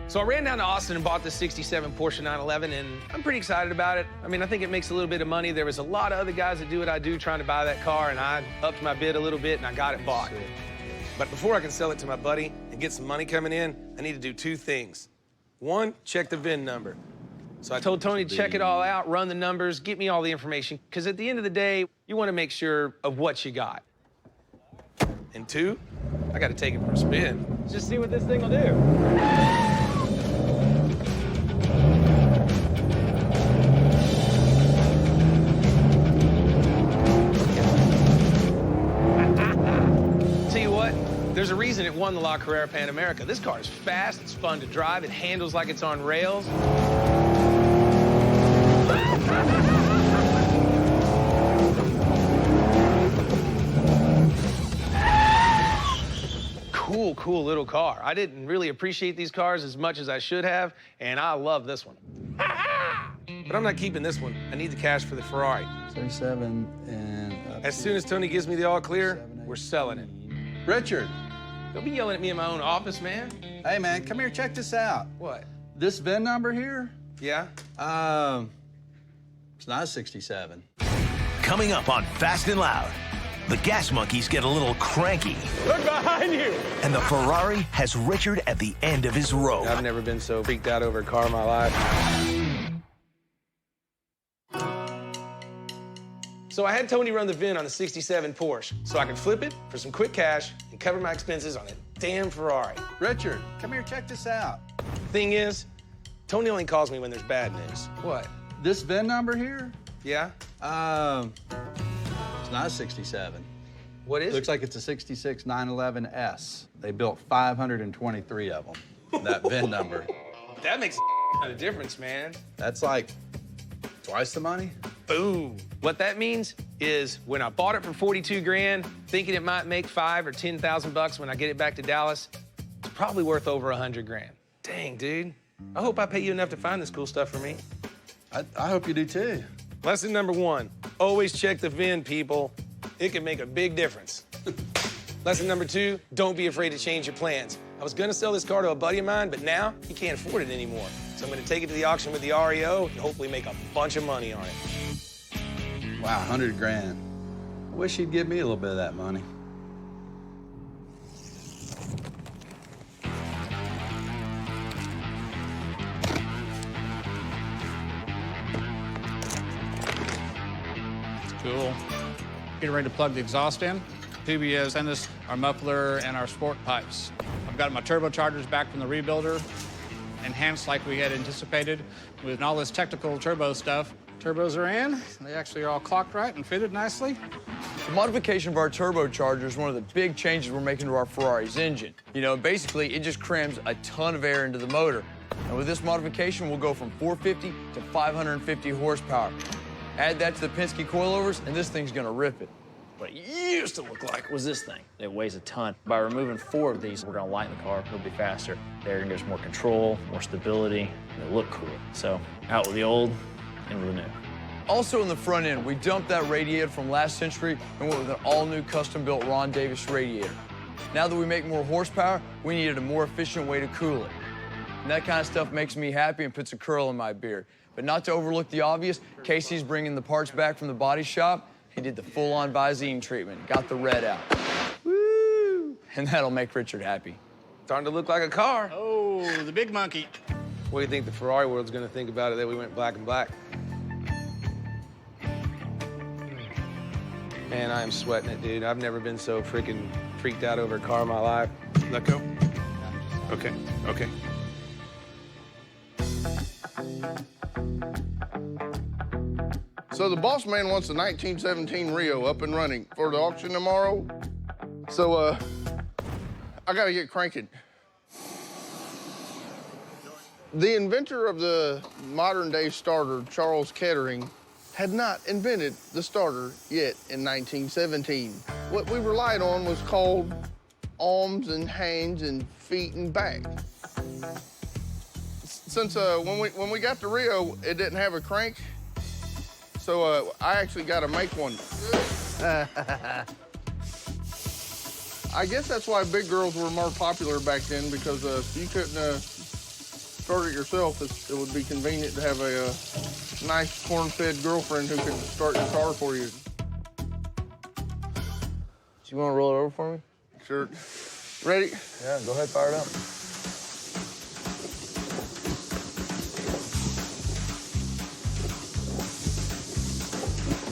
So I ran down to Austin and bought the 67 Porsche 911, and I'm pretty excited about it. I mean, I think it makes a little bit of money. There was a lot of other guys that do what I do trying to buy that car, and I upped my bid a little bit, and I got it bought. But before I can sell it to my buddy and get some money coming in, I need to do 2 things. 1, check the VIN number. So I told Tony to check it all out, run the numbers, get me all the information, because at the end of the day, you want to make sure of what you got. And 2, I got to take it for a spin. Just see what this thing will do. There's a reason it won the La Carrera Pan America. This car is fast, it's fun to drive, it handles like it's on rails. Cool little car. I didn't really appreciate these cars as much as I should have, and I love this one. But I'm not keeping this one. I need the cash for the Ferrari. 37 and up. As soon as Tony gives me the all clear, we're selling it. Richard. Don't be yelling at me in my own office, man. Hey, man, come here, check this out. What? This VIN number here? Yeah? It's not a 67. Coming up on Fast and Loud, the gas monkeys get a little cranky. Look behind you! And the Ferrari has Richard at the end of his rope. I've never been so freaked out over a car in my life. So I had Tony run the VIN on the 67 Porsche so I could flip it for some quick cash and cover my expenses on a damn Ferrari. Richard, come here, check this out. Thing is, Tony only calls me when there's bad news. What? This VIN number here? Yeah? It's not a 67. What is Looks like it's a 66 911S. They built 523 of them, that VIN number. That makes a difference, man. That's like twice the money? Boom. What that means is when I bought it for 42 grand, thinking it might make 5 or 10,000 bucks when I get it back to Dallas, it's probably worth over 100 grand. Dang, dude. I hope I pay you enough to find this cool stuff for me. I hope you do too. Lesson number 1, always check the VIN, people. It can make a big difference. Lesson number 2, don't be afraid to change your plans. I was gonna sell this car to a buddy of mine, but now he can't afford it anymore. So I'm gonna take it to the auction with the REO and hopefully make a bunch of money on it. Wow, 100 grand. I wish he'd give me a little bit of that money. Cool. Getting ready to plug the exhaust in. PBS sent us our muffler and our sport pipes. I've got my turbochargers back from the rebuilder, enhanced like we had anticipated with all this technical turbo stuff. Turbos are in. They actually are all clocked right and fitted nicely. The modification of our turbocharger is one of the big changes we're making to our Ferrari's engine. You know, basically, it just crams a ton of air into the motor. And with this modification, we'll go from 450 to 550 horsepower. Add that to the Penske coilovers, and this thing's gonna rip it. What it used to look like was this thing. It weighs a ton. By removing 4 of these, we're gonna lighten the car. It'll be faster. They're gonna give us more control, more stability, and it'll look cool. So out with the old, into the new. Also in the front end, we dumped that radiator from last century and went with an all-new custom-built Ron Davis radiator. Now that we make more horsepower, we needed a more efficient way to cool it. And that kind of stuff makes me happy and puts a curl in my beard. But not to overlook the obvious, Casey's bringing the parts back from the body shop. He did the full-on Visine treatment, got the red out. Woo! And that'll make Richard happy. Starting to look like a car. Oh, the big monkey. What do you think the Ferrari world's gonna think about it that we went black and black? Man, I am sweating it, dude. I've never been so freaking freaked out over a car in my life. Let go. Okay, okay. So the boss man wants the 1917 Rio up and running for the auction tomorrow. So, I gotta get cranking. The inventor of the modern-day starter, Charles Kettering, had not invented the starter yet in 1917. What we relied on was called arms and hands and feet and back. Since when we got the Rio, it didn't have a crank, so I actually got to make one. I guess that's why big girls were more popular back then, because if you couldn't start it yourself, it would be convenient to have a nice corn-fed girlfriend who could start your car for you. You want to roll it over for me? Sure. Ready? Yeah, go ahead, fire it up.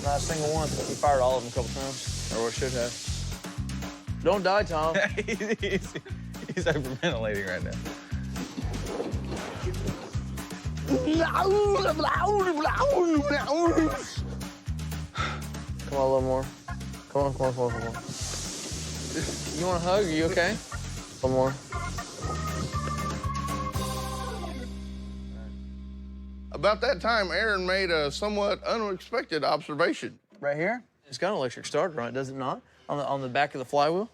Not a single one. We fired all of them a couple times, or we should have. Don't die, Tom. he's hyperventilating right now. Come on, a little more. Come on. You want a hug? Are you okay? One more. About that time, Aaron made a somewhat unexpected observation. Right here? It's got an electric starter on it, does it not? On the back of the flywheel?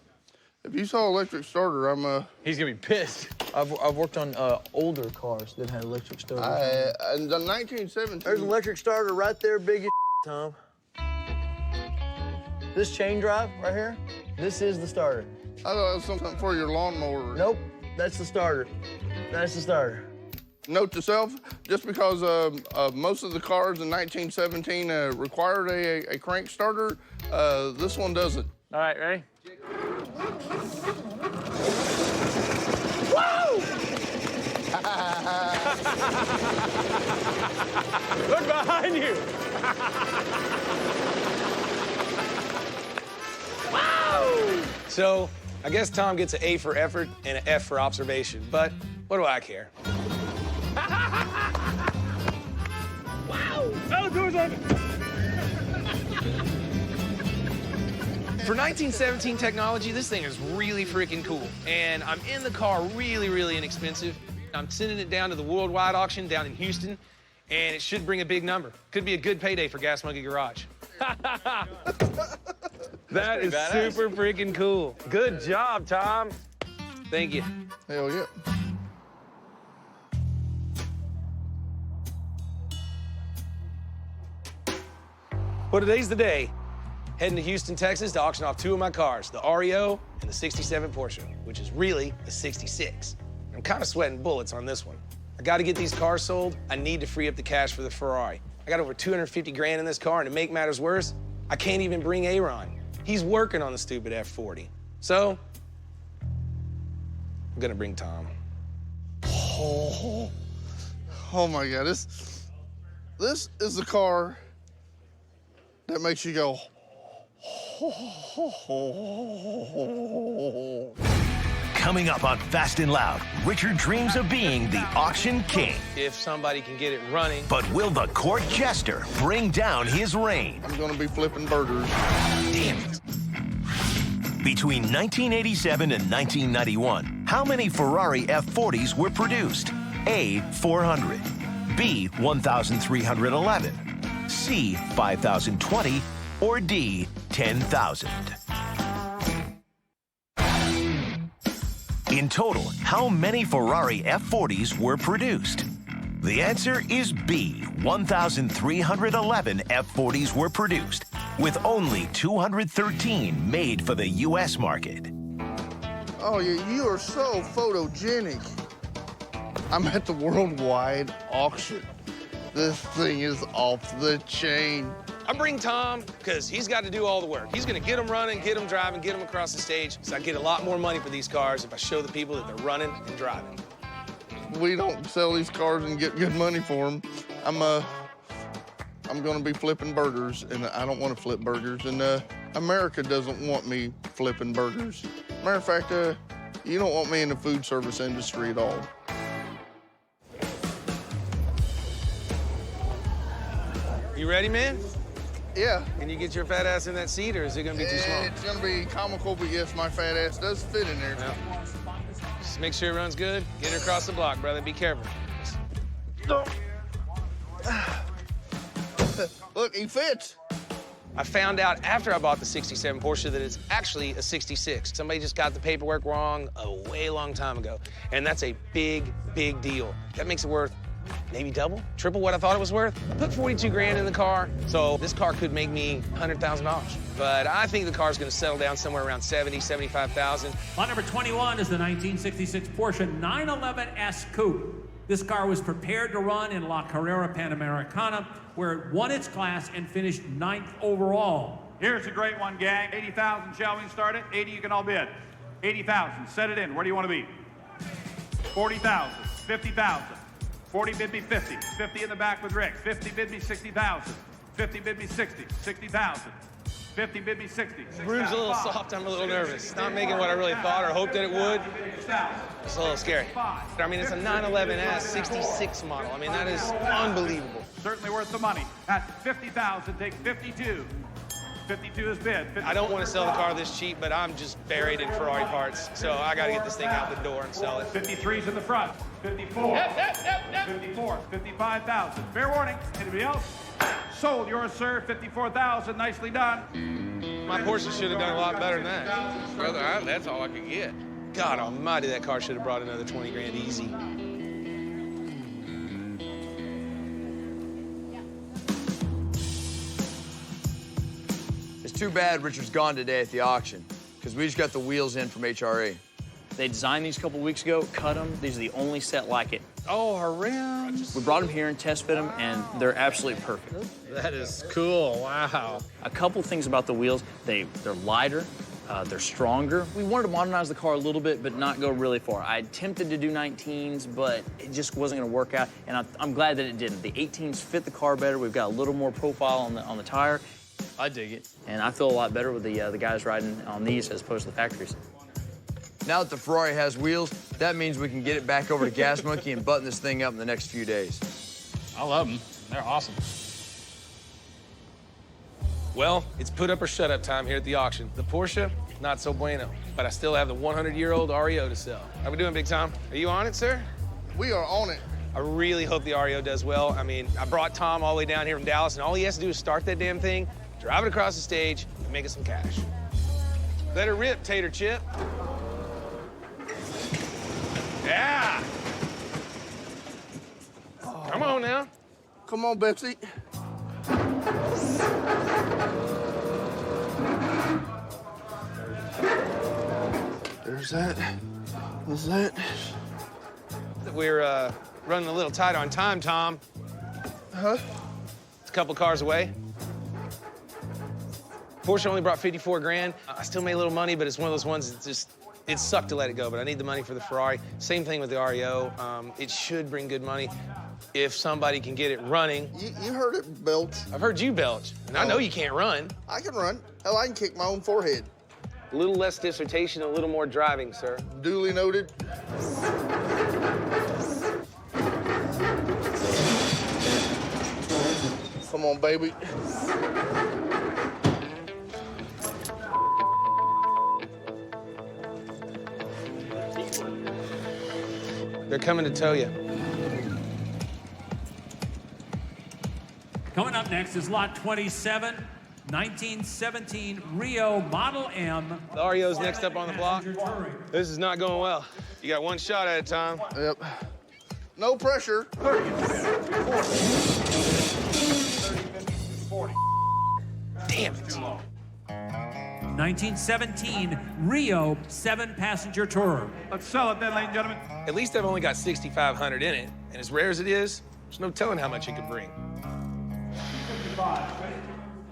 If you saw electric starter, He's gonna be pissed. I've worked on older cars that had electric starters. In the 1917... There's an electric starter right there, big as Tom. This chain drive right here, this is the starter. I thought it was something for your lawnmower. Nope, that's the starter. That's the starter. Note to self, just because most of the cars in 1917 required a crank starter, this one doesn't. All right, ready? Woo! Look behind you! Wow! So, I guess Tom gets an A for effort and an F for observation, but what do I care? Wow! Oh, door's open! For 1917 technology, this thing is really freaking cool. And I'm in the car really, really inexpensive. I'm sending it down to the worldwide auction down in Houston, and it should bring a big number. Could be a good payday for Gas Monkey Garage. That is super freaking cool. Good job, Tom. Thank you. Hell yeah. Well, today's the day. Heading to Houston, Texas to auction off two of my cars, the REO and the 67 Porsche, which is really a 66. I'm kind of sweating bullets on this one. I got to get these cars sold. I need to free up the cash for the Ferrari. I got over 250 grand in this car, and to make matters worse, I can't even bring Aaron. He's working on the stupid F40. So, I'm gonna bring Tom. Oh my God, this is the car that makes you go. Coming up on Fast and Loud, Richard dreams of being the auction king. If somebody can get it running. But will the court jester bring down his reign? I'm gonna be flipping burgers. Damn it. Between 1987 and 1991, how many Ferrari F40s were produced? A, 400. B, 1,311. C, 5,020. Or D, 10,000. In total, how many Ferrari F40s were produced? The answer is B. 1,311 F40s were produced, with only 213 made for the U.S. market. Oh, yeah, you are so photogenic. I'm at the worldwide auction. This thing is off the chain. I bring Tom because he's got to do all the work. He's going to get them running, get them driving, get them across the stage. So I get a lot more money for these cars if I show the people that they're running and driving. We don't sell these cars and get good money for them. I'm going to be flipping burgers, and I don't want to flip burgers. And America doesn't want me flipping burgers. Matter of fact, you don't want me in the food service industry at all. You ready, man? Yeah. Can you get your fat ass in that seat, or is it going to be too small? It's going to be comical, but yes, my fat ass does fit in there. Yeah. Just make sure it runs good. Get her across the block, brother. Be careful. Look, he fits. I found out after I bought the 67 Porsche that it's actually a 66. Somebody just got the paperwork wrong a way long time ago. And that's a big, big deal. That makes it worth maybe double, triple what I thought it was worth. I put 42 grand in the car, so this car could make me $100,000. But I think the car's gonna settle down somewhere around 70, 75,000. Lot number 21 is the 1966 Porsche 911S Coupe. This car was prepared to run in La Carrera Panamericana, where it won its class and finished 9th overall. Here's a great one, gang. 80,000, shall we start it? 80, you can all bid. 80,000, set it in. Where do you want to be? 40,000, 50,000. 40 bid me 50. 50 in the back with Rick. 50 bid me 60,000. 50 bid me 60. 60,000. 50 bid me 60. The room's a little soft. I'm a little nervous. It's not making what I really thought or hoped that it would. It's a little scary. I mean, it's a 911S 66 model. I mean, that is unbelievable. Certainly worth the money. At 50,000, take 52. 52 is bid. 54. I don't want to sell the car this cheap, but I'm just buried in Ferrari parts, so I got to get this thing out the door and sell it. 53's in the front. 54. 54. 55,000. Fair warning. Anybody else? Sold. Yours, sir. 54,000. Nicely done. My Porsche should have done a lot better than that. Brother, that's all I could get. God almighty, that car should have brought another 20 grand easy. It's too bad Richard's gone today at the auction, because we just got the wheels in from HRA. They designed these a couple weeks ago, cut them. These are the only set like it. Oh, our rims. We brought them here and test fit them, and they're absolutely perfect. That is cool, wow. A couple things about the wheels, they're lighter, they're stronger. We wanted to modernize the car a little bit, but not go really far. I attempted to do 19s, but it just wasn't gonna work out, and I'm glad that it didn't. The 18s fit the car better. We've got a little more profile on the tire. I dig it. And I feel a lot better with the guys riding on these as opposed to the factories. Now that the Ferrari has wheels, that means we can get it back over to Gas Monkey and button this thing up in the next few days. I love them. They're awesome. Well, it's put up or shut up time here at the auction. The Porsche, not so bueno, but I still have the 100-year-old REO to sell. How we doing, Big Tom? Are you on it, sir? We are on it. I really hope the REO does well. I mean, I brought Tom all the way down here from Dallas, and all he has to do is start that damn thing, drive it across the stage, and make us some cash. Let her rip, Tater Chip. Yeah! Oh. Come on now. Come on, Betsy. There's that. What's that? We're running a little tight on time, Tom. Huh? It's a couple cars away. Porsche only brought 54 grand. I still made a little money, but it's one of those ones that just, it sucked to let it go, but I need the money for the Ferrari. Same thing with the REO. It should bring good money if somebody can get it running. You heard it belch. I've heard you belch, and I know you can't run. I can run. Hell, I can kick my own forehead. A little less dissertation, a little more driving, sir. Duly noted. Come on, baby. They're coming to tow you. Coming up next is lot 27, 1917 Rio Model M. The REO's next up on the block. This is not going well. You got one shot at it, Tom. Yep. No pressure. 30, 40. Damn it. 1917 Rio 7-passenger tour. Let's sell it then, ladies and gentlemen. At least I've only got 6,500 in it, and as rare as it is, there's no telling how much it could bring. 55.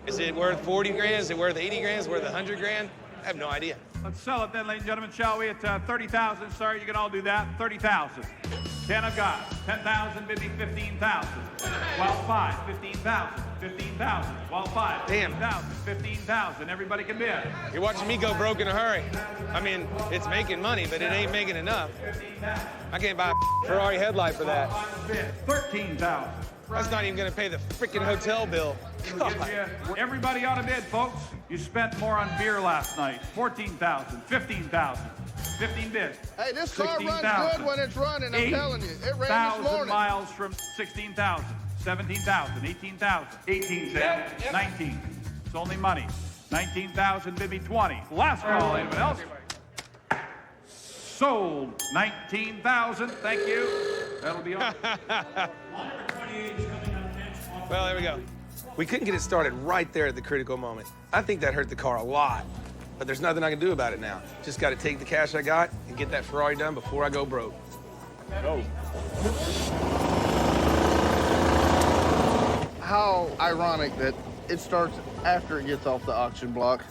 Is it worth 40 grand? Is it worth 80 grand? Is it worth 100 grand? I have no idea. Let's sell it then, ladies and gentlemen, shall we? At 30,000. Sorry, you can all do that. 30,000. 10 I've got. 10,000, bid me 15,000. Wild 5, 15,000. 15,000. Wild 5, Damn. 15,000. 15,000. Everybody can bid. You're watching me go broke in a hurry. I mean, it's making money, but it ain't making enough. I can't buy a Ferrari headlight for that. 13,000. That's not even gonna pay the freaking hotel bill. God. Everybody ought to bid, folks. You spent more on beer last night. 14,000, 15,000, 15 bids. Hey, this car runs 16,000. good when it's running, I'm telling you. It ran this 1,000 morning. miles from 16,000, 17,000, 18,000, 18, Sam, 19. It's only money. 19,000, bid me 20. Last call, anyone else? Sold. 19,000, thank you. That'll be on. Well, there we go. We couldn't get it started right there at the critical moment. I think that hurt the car a lot, but there's nothing I can do about it now. Just got to take the cash I got and get that Ferrari done before I go broke. Go. How ironic that it starts after it gets off the auction block.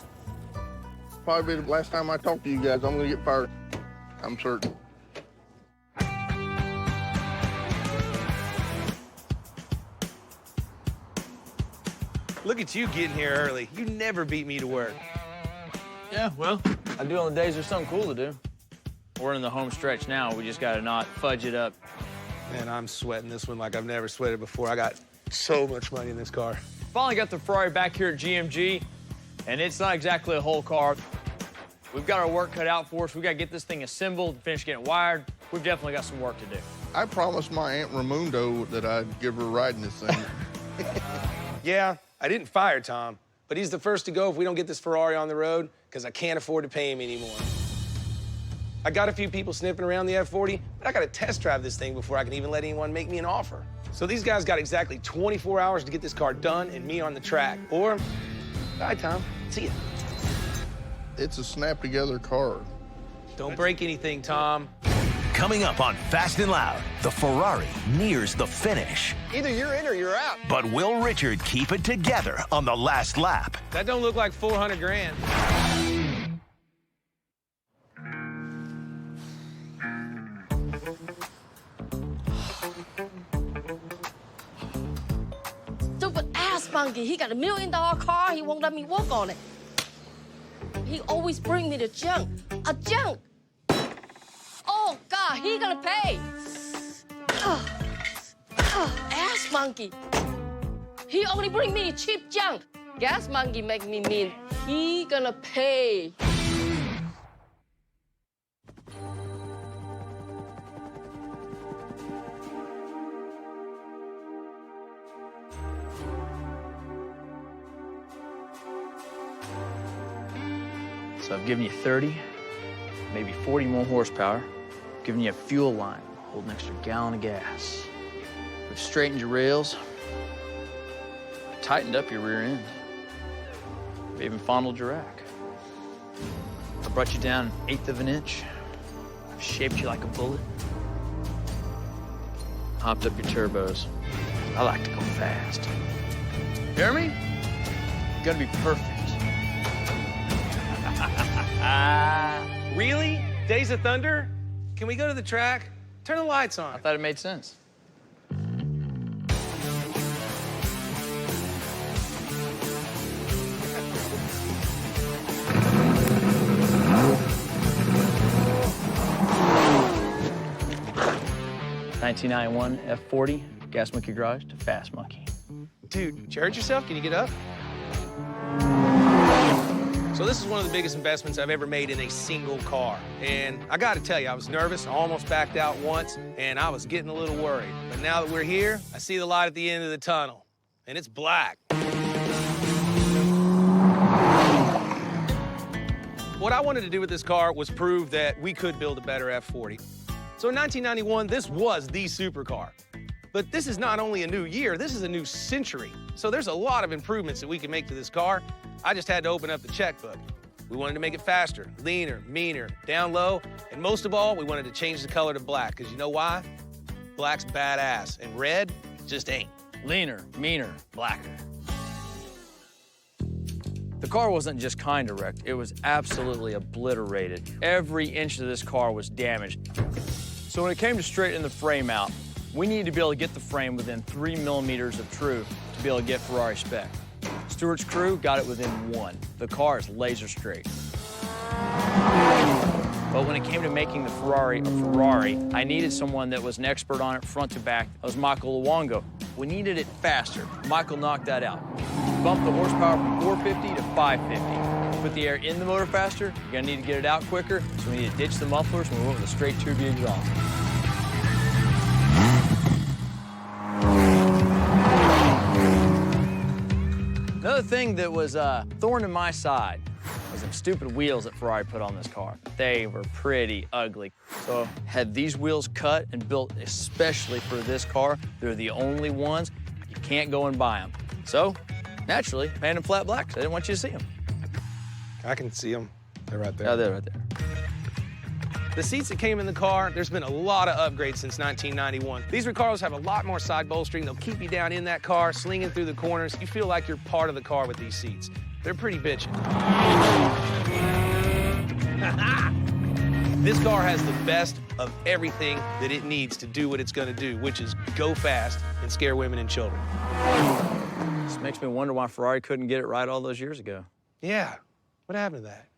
Probably the last time I talk to you guys, I'm gonna get fired. I'm certain. Look at you getting here early. You never beat me to work. Yeah, well, I do on the days there's something cool to do. We're in the home stretch now. We just got to not fudge it up. Man, I'm sweating this one like I've never sweated before. I got so much money in this car. Finally got the Ferrari back here at GMG, and it's not exactly a whole car. We've got our work cut out for us. We've got to get this thing assembled, finish getting it wired. We've definitely got some work to do. I promised my Aunt Raimundo that I'd give her a ride in this thing. Yeah, I didn't fire Tom, but he's the first to go if we don't get this Ferrari on the road because I can't afford to pay him anymore. I got a few people sniffing around the F40, but I got to test drive this thing before I can even let anyone make me an offer. So these guys got exactly 24 hours to get this car done and me on the track. Or, bye, Tom. See ya. It's a snap-together car. Don't break anything, Tom. Coming up on Fast and Loud, the Ferrari nears the finish. Either you're in or you're out. But will Richard keep it together on the last lap? That don't look like 400 grand. Stupid ass monkey. He got $1 million car. He won't let me work on it. He always bring me the junk. A junk. Oh, God, he gonna pay. Ass monkey. He only bring me the cheap junk. Gas monkey make me mean he gonna pay. So I've given you 30, maybe 40 more horsepower. Giving you a fuel line, hold an extra gallon of gas. We've straightened your rails, tightened up your rear end. We even fondled your rack. I brought you down 1/8 of an inch, shaped you like a bullet, hopped up your turbos. I like to go fast. Hear me? You gotta be perfect. Really? Days of Thunder? Can we go to the track? Turn the lights on. I thought it made sense. '91 F40, Gas Monkey Garage to Fast Monkey. Dude, did you hurt yourself? Can you get up? So this is one of the biggest investments I've ever made in a single car. And I gotta tell you, I was nervous, I almost backed out once, and I was getting a little worried. But now that we're here, I see the light at the end of the tunnel, and it's black. What I wanted to do with this car was prove that we could build a better F40. So in 1991, this was the supercar. But this is not only a new year, this is a new century. So there's a lot of improvements that we can make to this car. I just had to open up the checkbook. We wanted to make it faster, leaner, meaner, down low, and most of all, we wanted to change the color to black, because you know why? Black's badass, and red just ain't. Leaner, meaner, blacker. The car wasn't just kind of wrecked, it was absolutely obliterated. Every inch of this car was damaged. So when it came to straightening the frame out, we needed to be able to get the frame within 3 millimeters of true to be able to get Ferrari spec. Stewart's crew got it within 1. The car is laser straight. But when it came to making the Ferrari a Ferrari, I needed someone that was an expert on it front to back. That was Michael Luongo. We needed it faster. Michael knocked that out. Bumped the horsepower from 450 to 550. Put the air in the motor faster, you're gonna need to get it out quicker, so we need to ditch the mufflers and we went with a straight tube exhaust. Another thing that was a thorn in my side was them stupid wheels that Ferrari put on this car. They were pretty ugly. So had these wheels cut and built especially for this car. They're the only ones. You can't go and buy them. So naturally, painted them flat black, 'cause I didn't want you to see them. I can see them. They're right there. Yeah, they're right there. The seats that came in the car, there's been a lot of upgrades since 1991. These Recaros have a lot more side bolstering. They'll keep you down in that car, slinging through the corners. You feel like you're part of the car with these seats. They're pretty bitchin'. This car has the best of everything that it needs to do what it's gonna do, which is go fast and scare women and children. This makes me wonder why Ferrari couldn't get it right all those years ago. Yeah, what happened to that?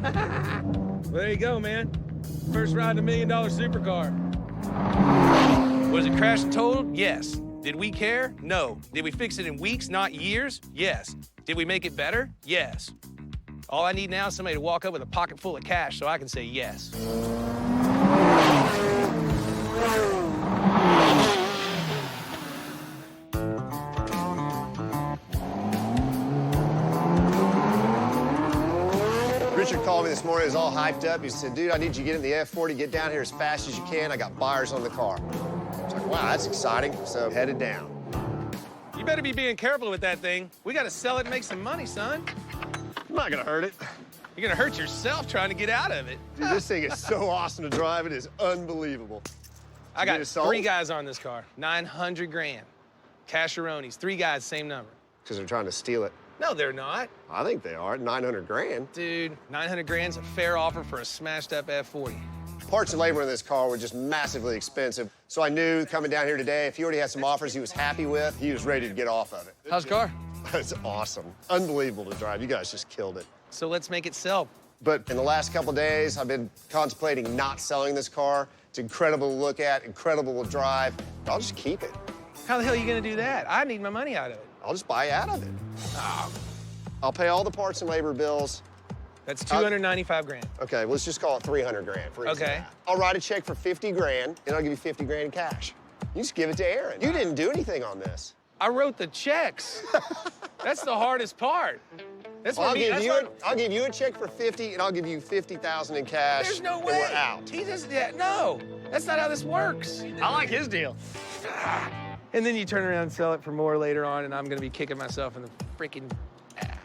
Well, there you go, man. First ride in a $1 million supercar. Was it crashed and totaled? Yes. Did we care? No. Did we fix it in weeks, not years? Yes. Did we make it better? Yes. All I need now is somebody to walk up with a pocket full of cash so I can say yes. Richard called me this morning. He was all hyped up. He said, dude, I need you to get in the F40, get down here as fast as you can. I got buyers on the car. I was like, wow, that's exciting. So headed down. You better be being careful with that thing. We gotta sell it and make some money, son. I'm not gonna hurt it. You're gonna hurt yourself trying to get out of it. Dude, this thing is so awesome to drive. It is unbelievable. I got 3 guys on this car. 900 grand. Casheronis. 3 guys, same number. Because they're trying to steal it. No, they're not. I think they are. 900 grand. Dude, 900 grand's a fair offer for a smashed up F40. Parts and labor in this car were just massively expensive. So I knew coming down here today, if he already had some offers he was happy with, he was ready to get off of it. How's the car? It's awesome. Unbelievable to drive. You guys just killed it. So let's make it sell. But in the last couple days, I've been contemplating not selling this car. It's incredible to look at, incredible to drive. I'll just keep it. How the hell are you gonna do that? I need my money out of it. I'll just buy out of it. I'll pay all the parts and labor bills. That's 295 grand. Okay, let's just call it 300 grand for easy Okay. math. I'll write a check for 50 grand, and I'll give you 50 grand in cash. You just give it to Aaron. You didn't do anything on this. I wrote the checks. That's the hardest part. That's I'll what I'll give you a check for 50, and I'll give you 50,000 in cash. There's no and way. we're out. He doesn't. Yeah, no, that's not how this works. I like his deal. And then you turn around and sell it for more later on, and I'm gonna be kicking myself in the freaking.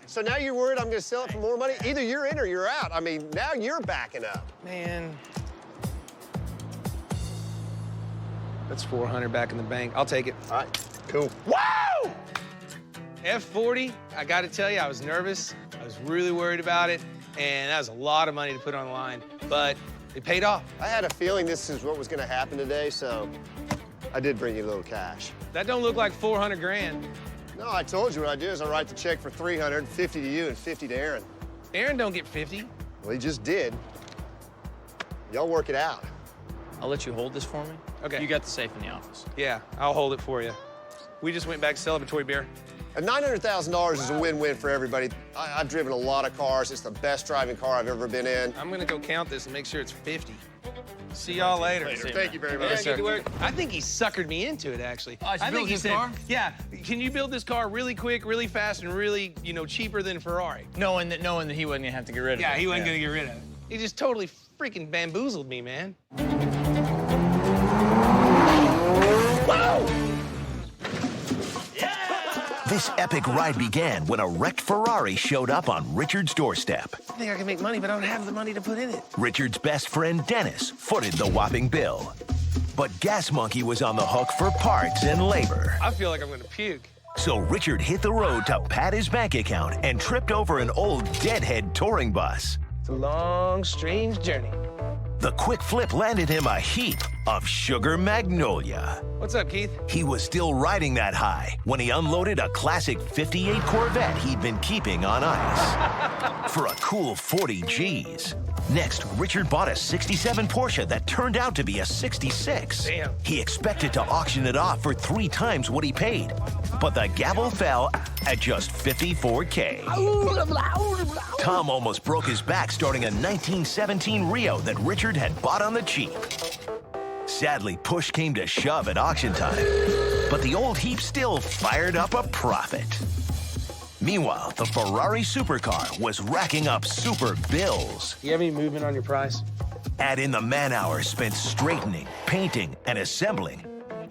So now you're worried I'm gonna sell it for more money? Either you're in or you're out. I mean, now you're backing up. Man. That's 400 back in the bank. I'll take it. All right, cool. Woo! F40, I gotta tell you, I was nervous. I was really worried about it, and that was a lot of money to put on the line, but it paid off. I had a feeling this is what was gonna happen today, so I did bring you a little cash. That don't look like 400 grand. No, I told you what I do is I write the check for 300, 50 to you, and 50 to Aaron. Aaron don't get 50. Well, he just did. Y'all work it out. I'll let you hold this for me. Okay. You got the safe in the office. Yeah, I'll hold it for you. We just went back to celebratory beer. And $900,000 is a win-win for everybody. I've driven a lot of cars. It's the best driving car I've ever been in. I'm gonna go count this and make sure it's 50. See y'all later. Thank you very much. Yes, sir. I think he suckered me into it, actually. Oh, I think he said, yeah, can you build this car really quick, really fast, and really, cheaper than Ferrari? Knowing that he wasn't gonna have to get rid of it. Yeah, he wasn't gonna get rid of it. He just totally freaking bamboozled me, man. This epic ride began when a wrecked Ferrari showed up on Richard's doorstep. I think I can make money, but I don't have the money to put in it. Richard's best friend, Dennis, footed the whopping bill. But Gas Monkey was on the hook for parts and labor. I feel like I'm gonna puke. So Richard hit the road to pad his bank account and tripped over an old deadhead touring bus. It's a long, strange journey. The quick flip landed him a heap of sugar magnolia. What's up, Keith? He was still riding that high when he unloaded a classic 58 Corvette he'd been keeping on ice for a cool 40 G's. Next, Richard bought a 67 Porsche that turned out to be a 66. Damn. He expected to auction it off for 3 times what he paid, but the gavel fell at just $54K. Tom almost broke his back starting a 1917 Rio that Richard had bought on the cheap. Sadly, push came to shove at auction time, but the old heap still fired up a profit. Meanwhile, the Ferrari supercar was racking up super bills. You have any movement on your price? Add in the man-hours spent straightening, painting, and assembling,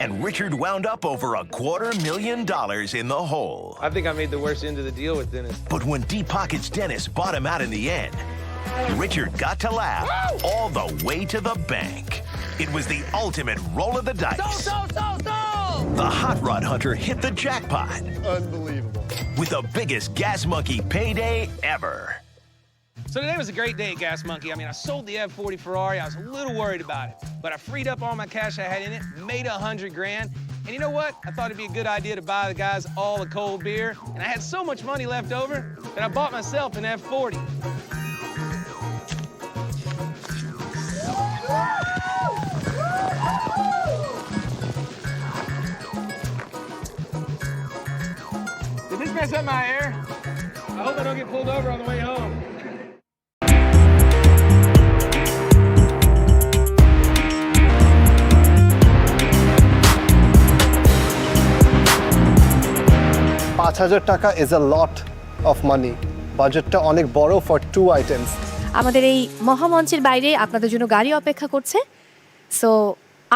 and Richard wound up over $250,000 in the hole. I think I made the worst end of the deal with Dennis. But when Deep Pockets Dennis bought him out in the end, Richard got to laugh all the way to the bank. It was the ultimate roll of the dice. The Hot Rod Hunter hit the jackpot. Unbelievable. With the biggest Gas Monkey payday ever. So today was a great day at Gas Monkey. I mean, I sold the F40 Ferrari. I was a little worried about it, but I freed up all my cash I had in it, made $100 grand. And you know what? I thought it'd be a good idea to buy the guys all a cold beer. And I had so much money left over that I bought myself an F40. Did this mess up my air? I hope I don't get pulled over on the way home. ৳5,000 is a lot of money. বাজেটটা অনেক বড় for 2 items. আমাদের এই মহামঞ্চের বাইরে আপনাদের জন্য গাড়ি অপেক্ষা করছে। সো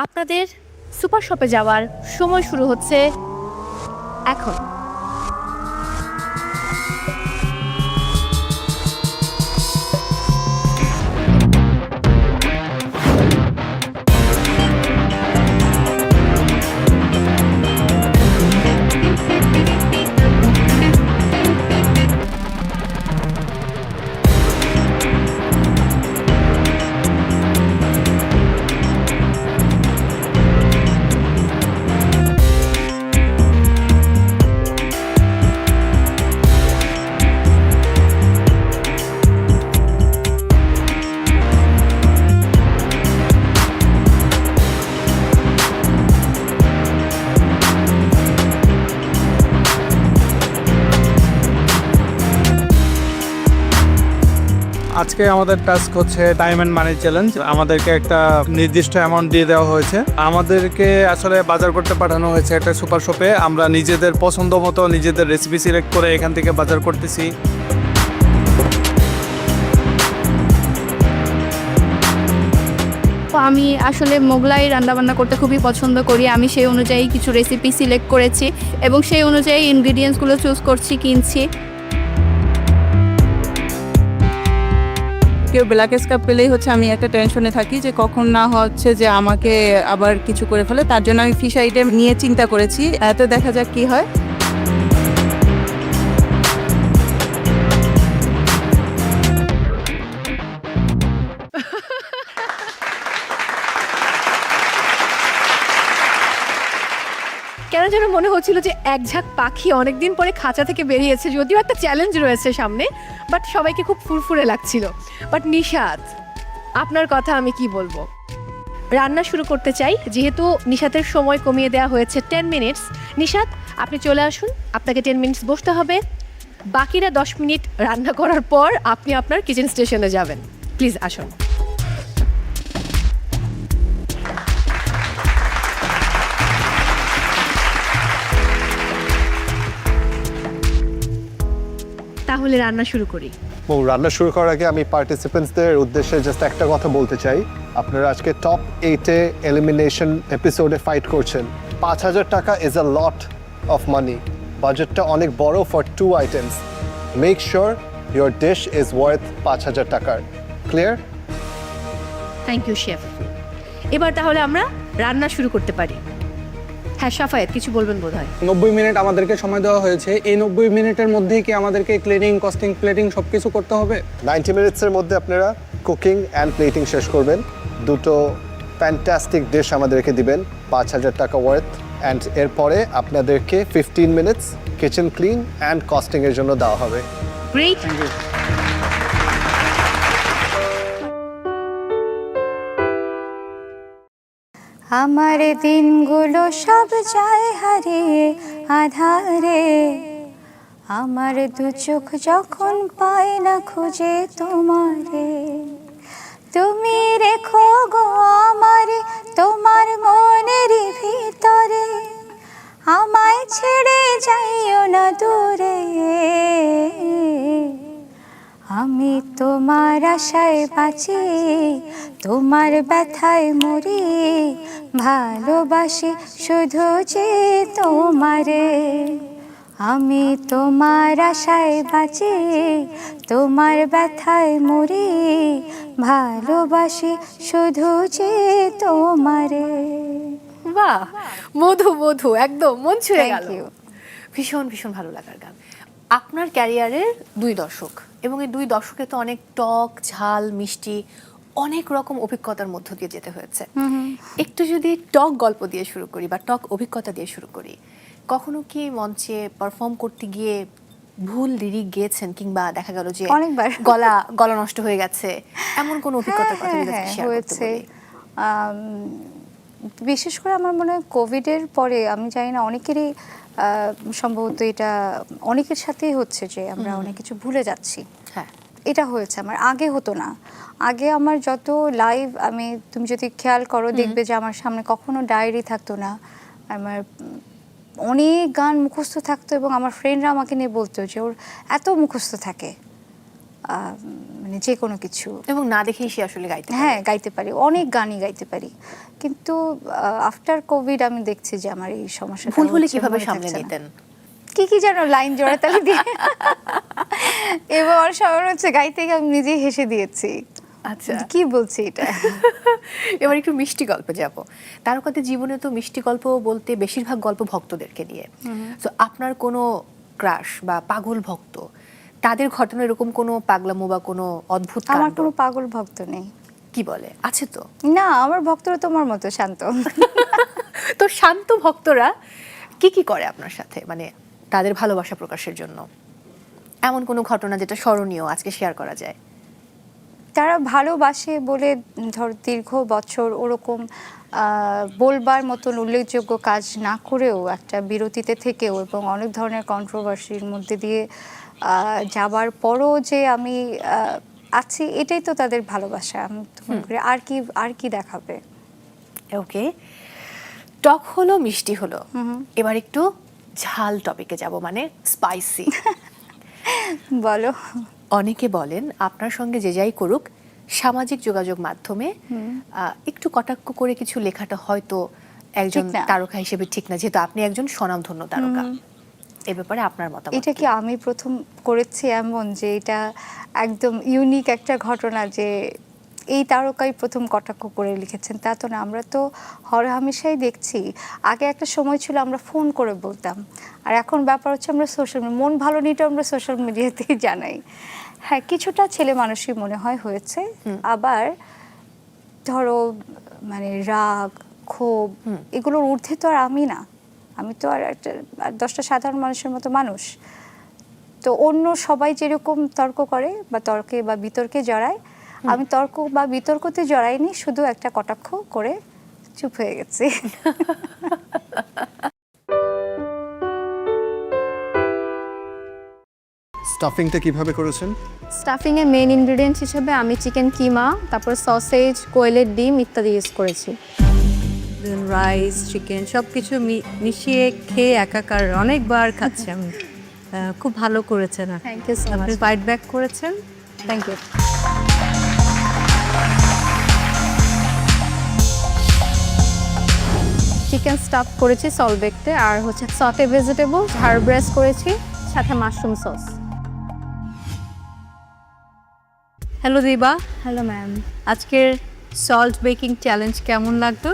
আপনাদের সুপার শপে যাওয়ার সময় শুরু হচ্ছে এখন। আজকে আমাদের টাস্ক হচ্ছে টাইম এন্ড মানি চ্যালেঞ্জ। আমাদেরকে একটা নির্দিষ্ট অ্যামাউন্ট দিয়ে দেওয়া হয়েছে। আমাদেরকে আসলে বাজার করতে পাঠানো হয়েছে একটা সুপার শপে। আমরা নিজেদের পছন্দ মতো নিজেদের রেসিপি সিলেক্ট করে এখান থেকে বাজার করতেছি। আমি আসলে মোগলাই রান্নাবান্না করতে খুবই পছন্দ করি। আমি সেই অনুযায়ী কিছু রেসিপি সিলেক্ট করেছি এবং সেই অনুযায়ী ইনগ্রিডিয়েন্টসগুলো চুজ করছি, কিনছি। কেউ ব্ল্যাক স্কার্প পেলেই হচ্ছে আমি একটা টেনশনে থাকি যে কখন না হচ্ছে যে আমাকে আবার কিছু করে ফেলে। তার জন্য আমি ফিশ আইটেম নিয়ে চিন্তা করেছি, এত দেখা যাক কি হয়। কেন যেন মনে হচ্ছিল যে এক ঝাঁক পাখি অনেকদিন পরে খাঁচা থেকে বেরিয়েছে, যদিও একটা চ্যালেঞ্জ রয়েছে সামনে, বাট সবাইকে খুব ফুরফুরে লাগছিল। বাট নিশাত, আপনার কথা আমি কি বলবো। রান্না শুরু করতে চাই, যেহেতু নিশাতের সময় কমিয়ে দেওয়া হয়েছে 10 মিনিটস। নিশাত, আপনি চলে আসুন, আপনাকে 10 মিনিটস বসতে হবে। বাকিরা 10 মিনিট রান্না করার পর আপনি আপনার কিচেন স্টেশনে যাবেন। প্লিজ আসুন। তাহলে রান্না শুরু করি। রান্না শুরু করার আগে আমি পার্টিসিপেন্টসদের উদ্দেশ্যে জাস্ট একটা কথা বলতে চাই। আপনারা আজকে টপ 8-এ এলিমিনেশন এপিসোডে ফাইট করছেন। 5,000 টাকা is a lot of money. বাজেটটা অনেক বড় for 2 items. Make sure your dish is worth 5,000 টাকার। ক্লিয়ার? Thank you chef. এবার তাহলে আমরা রান্না শুরু করতে পারি। হ্যাঁ শাফায়েত, কিছু বলবেন বোধহয়। 90 মিনিট আমাদেরকে সময় দেওয়া হয়েছে। এই 90 মিনিটের মধ্যেই কি আমাদেরকে ক্লিনিং, কস্টিং, প্লেটিং সব কিছু করতে হবে? 90 মিনিটসের মধ্যে আপনারা কুকিং অ্যান্ড প্লেটিং শেষ করবেন। দুটো ফ্যান্টাস্টিক ডিশ আমাদেরকে দিবেন 5,000 টাকা ওয়ার্থ। অ্যান্ড এরপরে আপনাদেরকে 15 মিনিটস কিচেন ক্লিন অ্যান্ড কস্টিংয়ের জন্য দেওয়া হবে। গ্রেট। আমার দিনগুলো সব যায় হারিয়ে আধারে, আমার দু চোখ যখন পায় না খুঁজে তোমারে, তুমি রেখো গো আমারে তোমার মনের ভিতরে, আমায় ছেড়ে যাইও না দূরে, আমি তোমার আশায় বাঁচি তোমার ব্যথায় মরি, ভালোবাসি শুধু যে তোমারে, আমি তোমার আশায় বাঁচি তোমার ব্যথায় মরি, ভালোবাসি শুধু যে তোমারে। বাহ, মধু মধু, একদম মন ছুঁয়ে গেল। ভীষণ ভীষণ ভালো লাগার গান। আপনার ক্যারিয়ারের 2 দশক, এবং এই 2 দশকে তো অনেক টক ঝাল মিষ্টি অনেক রকম অভিজ্ঞতার মধ্য দিয়ে যেতে হয়েছে। একটু যদি টক গল্প দিয়ে শুরু করি বা টক অভিজ্ঞতা দিয়ে শুরু করি, কখনো কি মঞ্চে পারফর্ম করতে গিয়ে ভুল লিরিক গেয়েছেন, কিংবা দেখা গেল যে অনেকবার গলা নষ্ট হয়ে গেছে, এমন কোনো অভিজ্ঞতার কথা যদি শেয়ার করতে বলি? বিশেষ করে আমার মনে হয় কোভিডের পরে, আমি জানি না অনেকেরই সম্ভবত এটা অনেকের সাথেই হচ্ছে যে আমরা অনেক কিছু ভুলে যাচ্ছি। হ্যাঁ, এটা হয়েছে আমার, আগে হতো না। আগে আমার যত লাইভ, তুমি যদি খেয়াল করো দেখবে যে আমার সামনে কখনো ডায়েরি থাকতো না, আমার অনেক গান মুখস্থ থাকতো, এবং আমার ফ্রেন্ডরা আমাকে নিয়ে বলতো যে ওর এত মুখস্থ থাকে, মানে যে কোনো কিছু, এবং না দেখেই সে আসলে গাইতে পারে। হ্যাঁ, গাইতে পারি, অনেক গানই গাইতে পারি। কিন্তু আফটার কোভিড আমি দেখছি যে আমার এই সমস্যাটা ভুল হলে কিভাবে সামলে নিতেন? কি যেন লাইন জোড়াতালি দিয়ে এবার সবার হচ্ছে গাইতে গিয়ে আমি নিজেই হেসে দিয়েছি। আচ্ছা, কি বলছি এটা? এবার একটু মিষ্টি গল্পে যাব। তারকাদের জীবনে তো মিষ্টি গল্প বলতে বেশিরভাগ গল্প ভক্তদেরকে নিয়ে। তো আপনার কোনো ক্রাশ বা পাগল ভক্ত, তাদের ঘটনা এরকম কোনো পাগলামো বা কোনো অদ্ভুত? আমার কোনো পাগল ভক্ত নেই। কি বলে, আছে তো? না, আমার ভক্তরা তোমার মতো শান্ত। তো শান্ত ভক্তরা কি করে আপনার সাথে, মানে তাদের ভালোবাসা প্রকাশের জন্য এমন কোনো ঘটনা যেটা স্মরণীয় আজকে শেয়ার করা যায়? তারা ভালোবাসে বলে ধর দীর্ঘ বছর ওরকম বলবার মতন উল্লেখযোগ্য কাজ না করেও, একটা বিরতিতে থেকেও এবং অনেক ধরনের কন্ট্রোভার্সির মধ্যে দিয়ে যাবার পরও যে আমি আছি, এটাই তো তাদের ভালোবাসা। আমি আর কি দেখাবে? ওকে, টক হলো মিষ্টি হলো, এবার একটু ঝাল টপিকে যাব, মানে স্পাইসি। বলো। অনেকে বলেন আপনার সঙ্গে যে যাই করুক, সামাজিক যোগাযোগ মাধ্যমে একটু কটাক্ষ করে কিছু লেখাটা হয়তো একজন তারকা হিসেবে ঠিক না, যেহেতু আপনি একজন স্বনামধন্য তারকা। এ ব্যাপারে আপনার মতামত? এটা কি আমি প্রথম করেছি এমন যে এটা একদম ইউনিক একটা ঘটনা যে এই তারকাই প্রথম কটাক্ষ করে লিখেছেন, তা তো না। আমরা তো হরহামেশাই দেখছি। আগে একটা সময় ছিল আমরা ফোন করে বলতাম, আর এখন ব্যাপার হচ্ছে আমরা সোশ্যাল মিডিয়া, মন ভালো নিটা আমরা সোশ্যাল মিডিয়াতেই জানাই। হ্যাঁ, কিছুটা ছেলে মানুষই মনে হয় হয়েছে। আবার ধরো মানে রাগ, ক্ষোভ, এগুলোর ঊর্ধ্বে তো আর আমি না। আমি তো আর একটা 10টা সাধারণ মানুষের মতো মানুষ। তো অন্য সবাই যেরকম তর্ক করে বা তর্কে বা বিতর্কে জড়ায়, আমি তর্ক বা বিতর্কতে জড়াইনি, শুধু একটা কটাক্ষ করে চুপ হয়ে গেছি। স্টাফিংটা কিভাবে করেছেন? স্টাফিংয়ে মেইন ইনগ্রেডিয়েন্টস হিসেবে আমি চিকেন কিমা, তারপর সসেজ, কোয়েলের ডিম ইত্যাদি ইউজ করেছি। রাইস, চিকেন সব কিছু মিশিয়ে খেয়ে একাকার অনেকবার খাচ্ছি আমি। খুব ভালো করেছেন। Thank you so much. আপনি ফাইট ব্যাক করেছেন। Thank you. চিকেন স্টাফ করেছি সলবেকটে, আর হচ্ছে সটে ভেজিটেবল হার্ব রাইস করেছি, সাথে মাশরুম সস। হ্যালো দিবা, হ্যালো ম্যাম। আজকের সল্ট বেকিং চ্যালেঞ্জ কেমন লাগতো?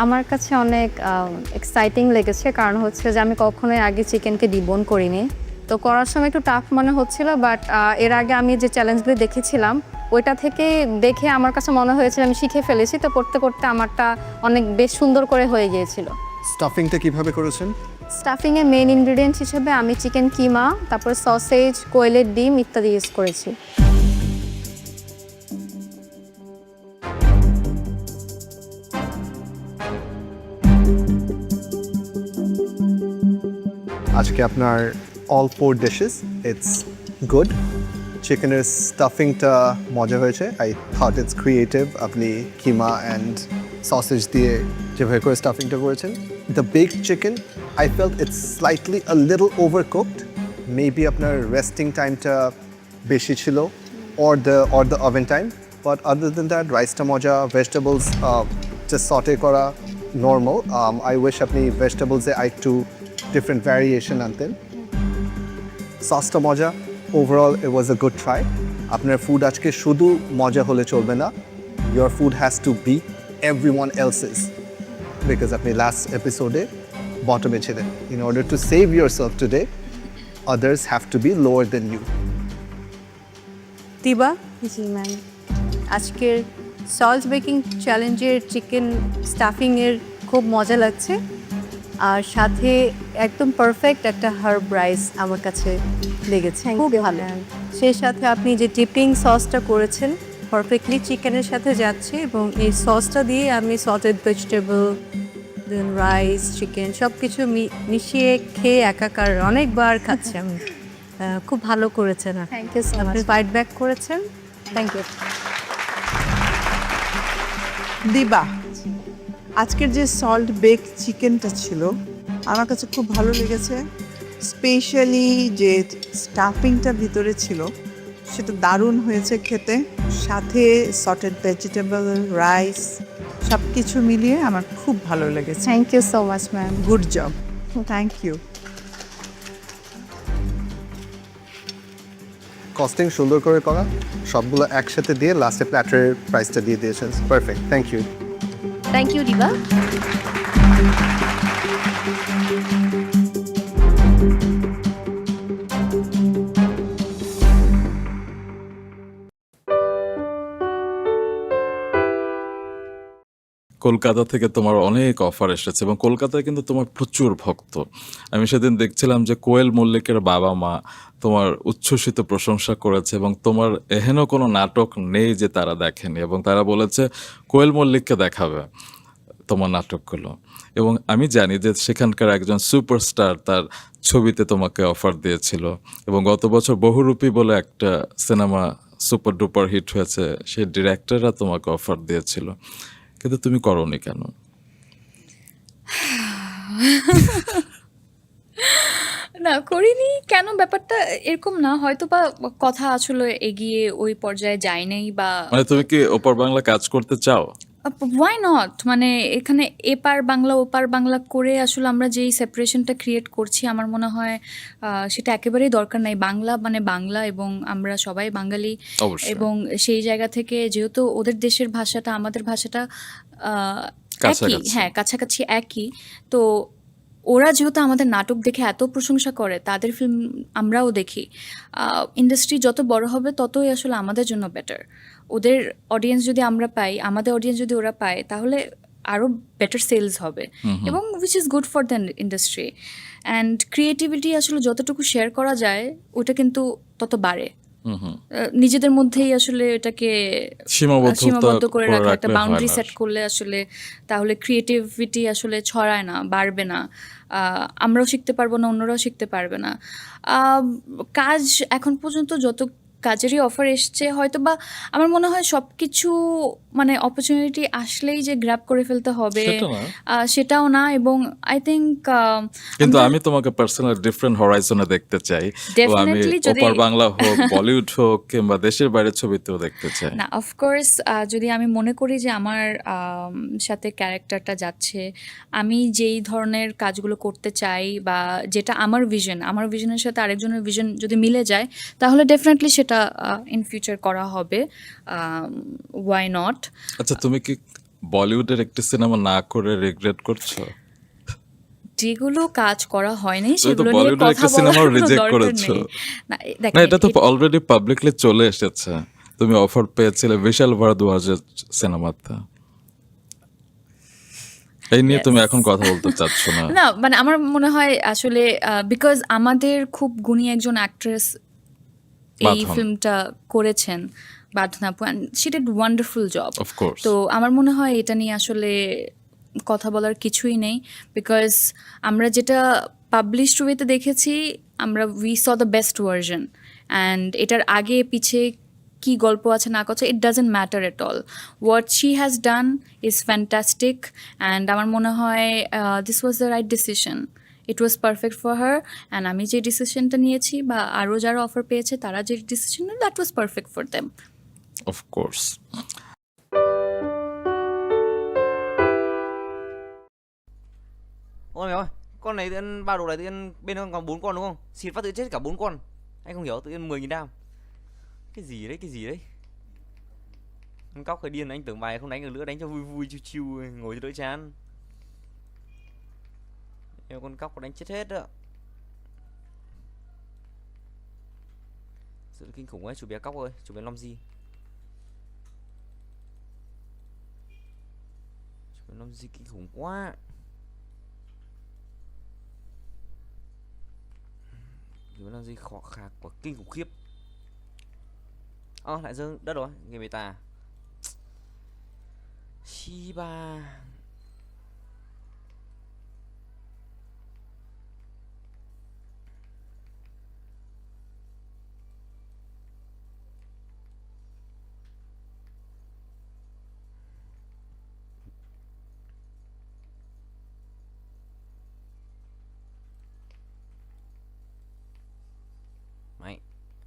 আমার কাছে অনেক এক্সাইটিং লেগেছে, কারণ হচ্ছে যে আমি কখনোই আগে চিকেনকে ডিবোন করিনি, তো করার সময় একটু টাফ মনে হচ্ছিল, বাট এর আগে আমি যে চ্যালেঞ্জগুলো দেখেছিলাম ওইটা থেকে দেখে আমার কাছে মনে হয়েছিল আমি শিখে ফেলেছি, তো করতে করতে আমারটা অনেক বেশ সুন্দর করে হয়ে গিয়েছিল। স্টাফিংটা কিভাবে করেছেন? স্টাফিংয়ে মেইন ইনগ্রিডিয়েন্টস হিসেবে আমি চিকেন কিমা, তারপর সসেজ, কোয়েলের ডিম ইত্যাদি ইউজ করেছি। আজকে আপনার অল 4 ডিশেস ইটস গুড। চিকেনের স্টাফিংটা মজা হয়েছে, আই থট ইটস ক্রিয়েটিভ। আপনি কিমা অ্যান্ড সসেজ দিয়ে যেভাবে করে স্টাফিংটা করেছেন। The baked chicken I felt it's slightly a little over cooked, maybe আপনার রেস্টিং টাইমটা বেশি ছিল or the oven time, but other than that রাইসটা মজা, ভেজিটেবলস জাস্ট সটে করা নর্মাল। I wish আপনি ভেজিটেবলসে একটু different variation আনতেন। সসটা মজা, overall it was a good try। আপনার ফুড আজকে শুধু মজা হলে চলবে না, your food has to be everyone else's, because আপনি লাস্ট এপিসোডে বটমে ছিলেন। In order to save yourself today, others have to be lower than you। দিবা, জি ম্যাম। আজকের সল্ট বেকিং চ্যালেঞ্জের চিকেন স্টাফিংয়ের খুব মজা লাগছে, আর সাথে একদম পারফেক্ট একটা হার্ব রাইস আমার কাছে লেগেছে, খুব ভালো। সেই সাথে আপনি যে ডিপিং সসটা করেছেন পারফেক্টলি চিকেনের সাথে যাচ্ছে, এবং এই সসটা দিয়ে আমি সল্টেড ভেজিটেবল, দেন রাইস, চিকেন সব কিছু মিশিয়ে খেয়ে একাকার অনেকবার খাচ্ছি আমি। খুব ভালো করেছেন। Thank you so much. আপনি ফাইট ব্যাক করেছেন। Thank you. দিবা, আজকের যে সল্ট বেক চিকেনটা ছিল আমার কাছে খুব ভালো লেগেছে। স্পেশালি যে স্টাফিংটা ভিতরে ছিল সেটা দারুণ হয়েছে খেতে, সাথে সটেড ভেজিটেবল, রাইস সব কিছু মিলিয়ে আমার খুব ভালো লেগেছে। Thank you so much ma'am. Good job, thank you. Costing সুন্দর করে করা, সবগুলো একসাথে দিয়ে লাস্টে প্ল্যাটারের প্রাইসটা দিয়ে দিয়েছেন, perfect. Thank you. Thank you Diba. Kolkata থেকে তোমার অনেক অফার এসেছে এবং কলকাতায় কিন্তু তোমার প্রচুর ভক্ত। আমি সেদিন দেখছিলাম যে কোয়েল মল্লিকের বাবা মা তোমার উচ্ছ্বসিত প্রশংসা করেছে এবং তোমার এহেন কোনো নাটক নেই যে তারা দেখেনি, এবং তারা বলেছে কোয়েল মল্লিককে দেখাবে তোমার নাটকগুলো। এবং আমি জানি যে সেখানকার একজন সুপারস্টার তার ছবিতে তোমাকে অফার দিয়েছিল, এবং গত বছর বহুরূপী বলে একটা সিনেমা সুপার ডুপার হিট হয়েছে, সেই ডিরেক্টররা তোমাকে অফার দিয়েছিল, কিন্তু তুমি করোনি কেন? না করিনি কেন, ব্যাপারটা এরকম না, হয়তো বা কথা আসলে এগিয়ে ওই পর্যায়ে যায় নাই, বা মানে তুমি কি ওপার বাংলা কাজ করতে চাও? ওয়াই নট, মানে এখানে এপার বাংলা ওপার বাংলা করে আসলে আমরা যেই সেপারেশনটা ক্রিয়েট করছি আমার মনে হয় সেটা একেবারেই দরকার নাই। বাংলা মানে বাংলা, এবং আমরা সবাই বাঙালি, এবং সেই জায়গা থেকে যেহেতু ওদের দেশের ভাষাটা আমাদের ভাষাটা একই, হ্যাঁ কাছাকাছি একই, তো ওরা যেহেতু আমাদের নাটক দেখে এত প্রশংসা করে, তাদের ফিল্ম আমরাও দেখি, ইন্ডাস্ট্রি যত বড় হবে ততই আসলে আমাদের জন্য বেটার। ওদের অডিয়েন্স যদি আমরা পাই, আমাদের অডিয়েন্স যদি ওরা পায়, তাহলে আরও বেটার সেলস হবে, এবং which is good for the industry. And creativity আসলে যতটুকু শেয়ার করা যায় ওটা কিন্তু তত বাড়ে। নিজেদের মধ্যেই আসলে এটাকে সীমাবদ্ধ করে রাখা, একটা বাউন্ডারি সেট করলে আসলে তাহলে ক্রিয়েটিভিটি আসলে ছড়ায় না, বাড়বে না, আমরাও শিখতে পারবো না, অন্যরাও শিখতে পারবে না। কাজ এখন পর্যন্ত যত কাজেরই অফার এসছে হয়তো বা আমার মনে হয় সব কিছু মানে অপরচুনিটি আসলেই যে গ্র্যাব করে ফেলতে হবে সেটা না। সেটাও না এবং আই থিঙ্ক কিন্তু আমি তোমাকে পার্সোনাল ডিফারেন্ট হরাইজনে দেখতে চাই। ও আমি ডেফিনেটলি যদি ওপার বাংলা হোক, বলিউড হোক কিংবা দেশের বাইরের ছবিতেও দেখতে চাই। না অফকোর্স যদি আমি মনে করি যে আমার সাথে ক্যারেক্টারটা যাচ্ছে আমি যেই ধরনের কাজগুলো করতে চাই বা যেটা আমার ভিশনের সাথে আরেকজনের ভিশন যদি মিলে যায় তাহলে ডেফিনেটলি সেটা ইন ফিউচার করা হবে ওয়াই নট আচ্ছা, তুমি কি বলিউডের একটি সিনেমা না করে রিগ্রেট করছো? যেগুলো কাজ করা হয়নি তুমি তো সেগুলো নিয়ে বলিউডের কথা একটা বলার সিনেমাও কোনো রিজেক্ট দরকার করেছো। নেই না না, দেখেন এটা তো অলরেডি পাবলিকলি চলে এসেছে। তুমি অফার পেয়েছিলে বিশাল ভারদ্বাজের সিনেমাতে। এই নিয়ে তুমি এখন কথা বলতে চাচ্ছ না? না মানে আমার মনে হয় আসলে বিকজ আমাদের খুব গুণী একজন অ্যাক্ট্রেস এই বাঁধন। ফিল্মটা করেছেন বাঁধন আপু and she did wonderful job of course. তো আমার মনে হয় এটা নিয়ে আসলে কথা বলার কিছুই নেই বিকজ আমরা যেটা পাবলিশড ওয়েতে দেখেছি আমরা we saw the best version and এটার আগে পিছে কি গল্প আছে না কথা it doesn't matter at all what she has done is fantastic and আমার মনে হয় this was the right decision it was perfect for her and আমি যে ডিসিশনটা নিয়েছি বা আরও যারা অফার পেয়েছে তারা যে decision that was perfect for them of course. Ôi mày ơi, con này tự nhiên ba đồ này tự nhiên bên con còn 4 con đúng không? Xịt phát tự chết cả 4 con. Anh không hiểu tự nhiên 10.000 đam. Cái gì đấy, cái gì đấy? Con cóc hơi điên, anh tưởng bài không đánh được nữa, đánh cho vui vui chiêu chiêu ngồi cho đỡ chán. Nhưng con cóc có đánh chết hết đó. Sự kinh khủng ấy, chủ bé cóc ơi, chủ bé Long Di. Chủ bé Long Di kinh khủng quá. Chủ bé Long Di khó khạc và kinh khủng khiếp. Lại rơi đất rồi, người bề tà. Shiba.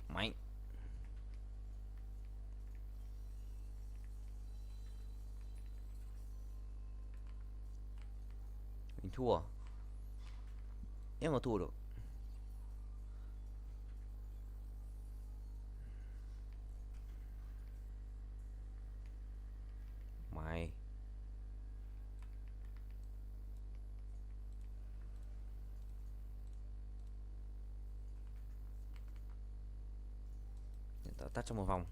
Mày mình thua. Em mà thua được mày tao tắt trong một vòng.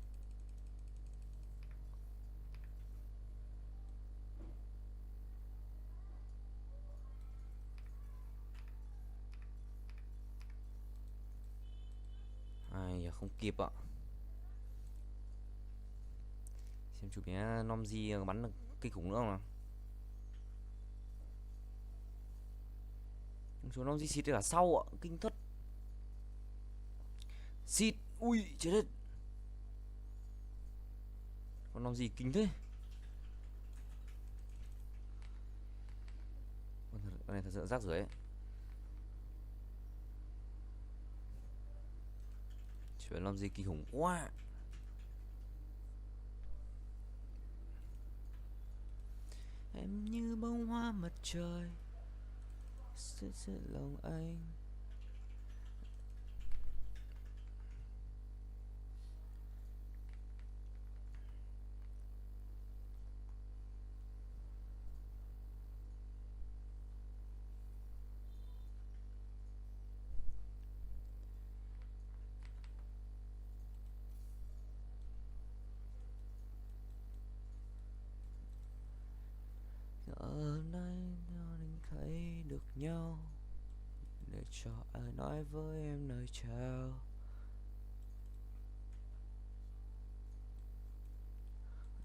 Ai giờ không kịp ạ. Xem chú bé Nomzi bắn được kinh khủng nữa không nào. Chú Nomzi xịt ở sau ạ, kinh thất. Xịt, ui chết hết. Con Nomzi kinh thế. Con này thật sự rác rưởi ấy. Chuyện làm gì kỳ khủng quá. Em như bông hoa mặt trời sẽ lòng anh. Ở đây mình thấy được nhau để cho ai nói với em lời chào.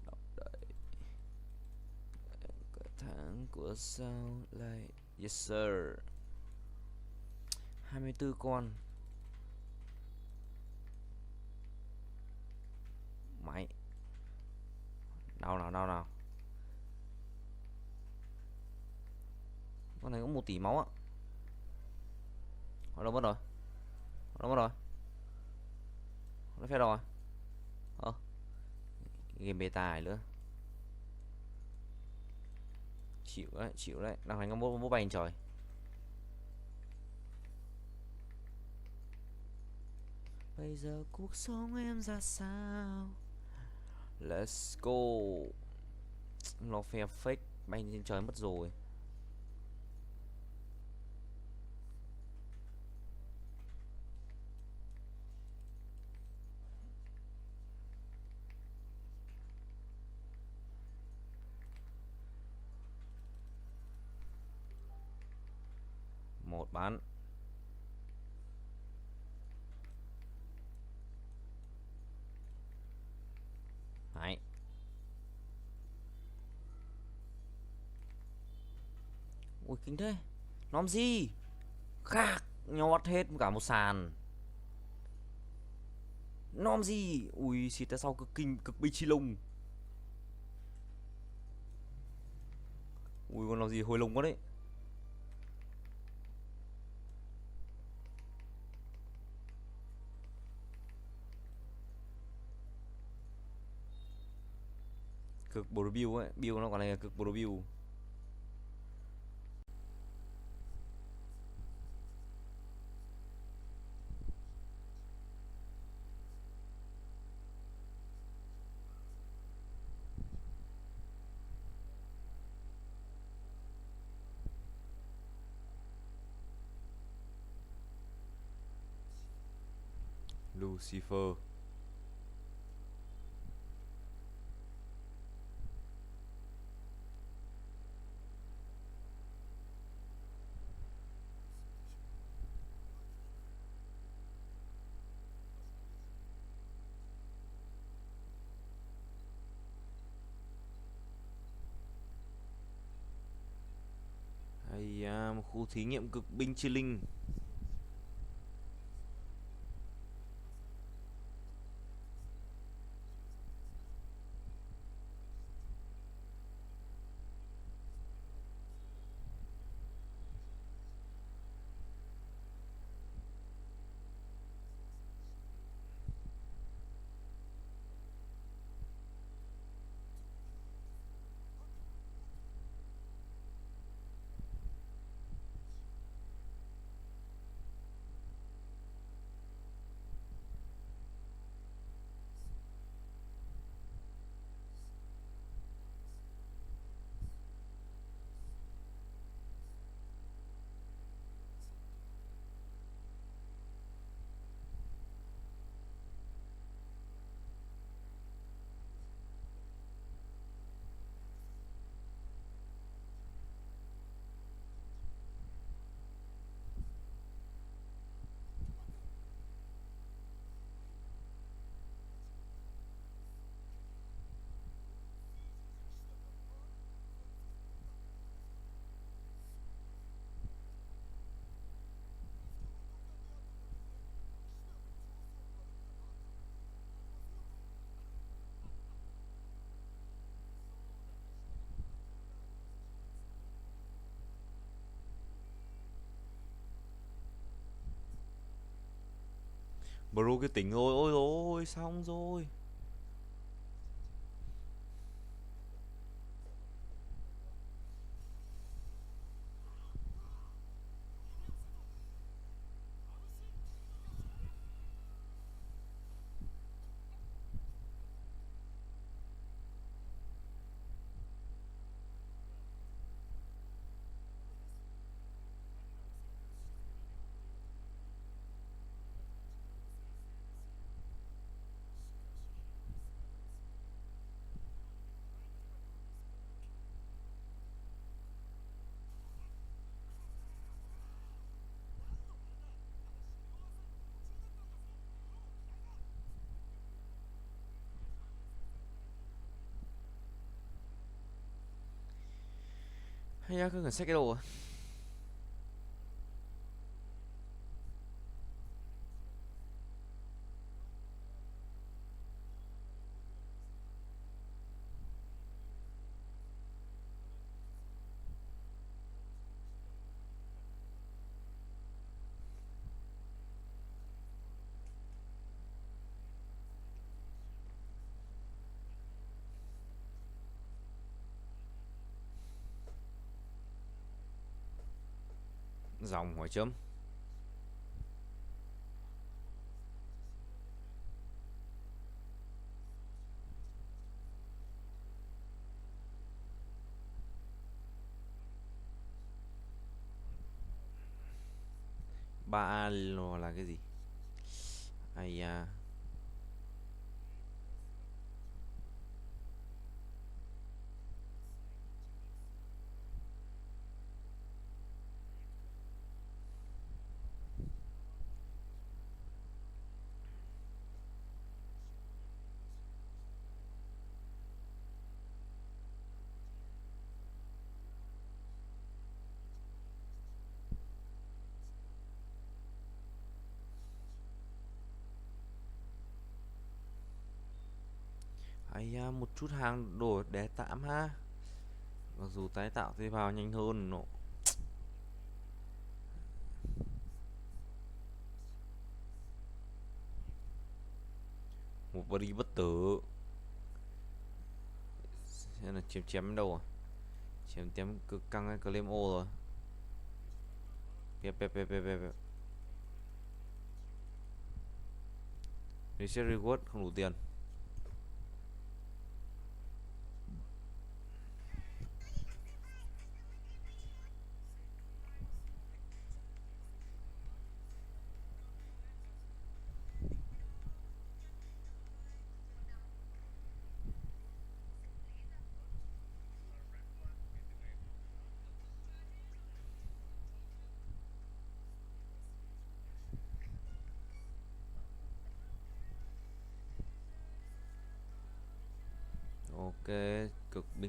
Đọc đợi cả tháng của sao lại. Yes sir. 24 con. nào. Con này có 1 tỷ máu á. Ở đâu mất rồi? Nó phép rồi. Game beta này nữa. Chịu đấy. Đang đánh con bố bay trời. Bây giờ cuộc sống em ra sao? Let's go. Nó phe fake bay trên trời mất rồi. Một bán. Đấy. Ui kinh thế. Nóm gì? Khác nhót hết cả một sàn. Nóm gì? Ui xịt ra sau cực bi chi lông. Ui con làm gì hồi lông quá đấy. Cực bồ build ấy, build nó còn này là cực bồ build. Lucifer. Hay à, một khu thí nghiệm cực binh chi linh. Bro cái tỉnh rồi, ôi ôi xong rồi. Hay ra cứ cần xách cái đồ à? Dòng hỏi chấm. Ba là cái gì? Ai à. Ai à, một chút hàng đổ để tạm ha. Mặc dù tái tạo thì vào nhanh hơn nọ. Một body bất tử. Xem là chém đâu à? Chém cực căng cái claim ô rồi. Pep. Reset reward không đủ tiền. Ok, cực bình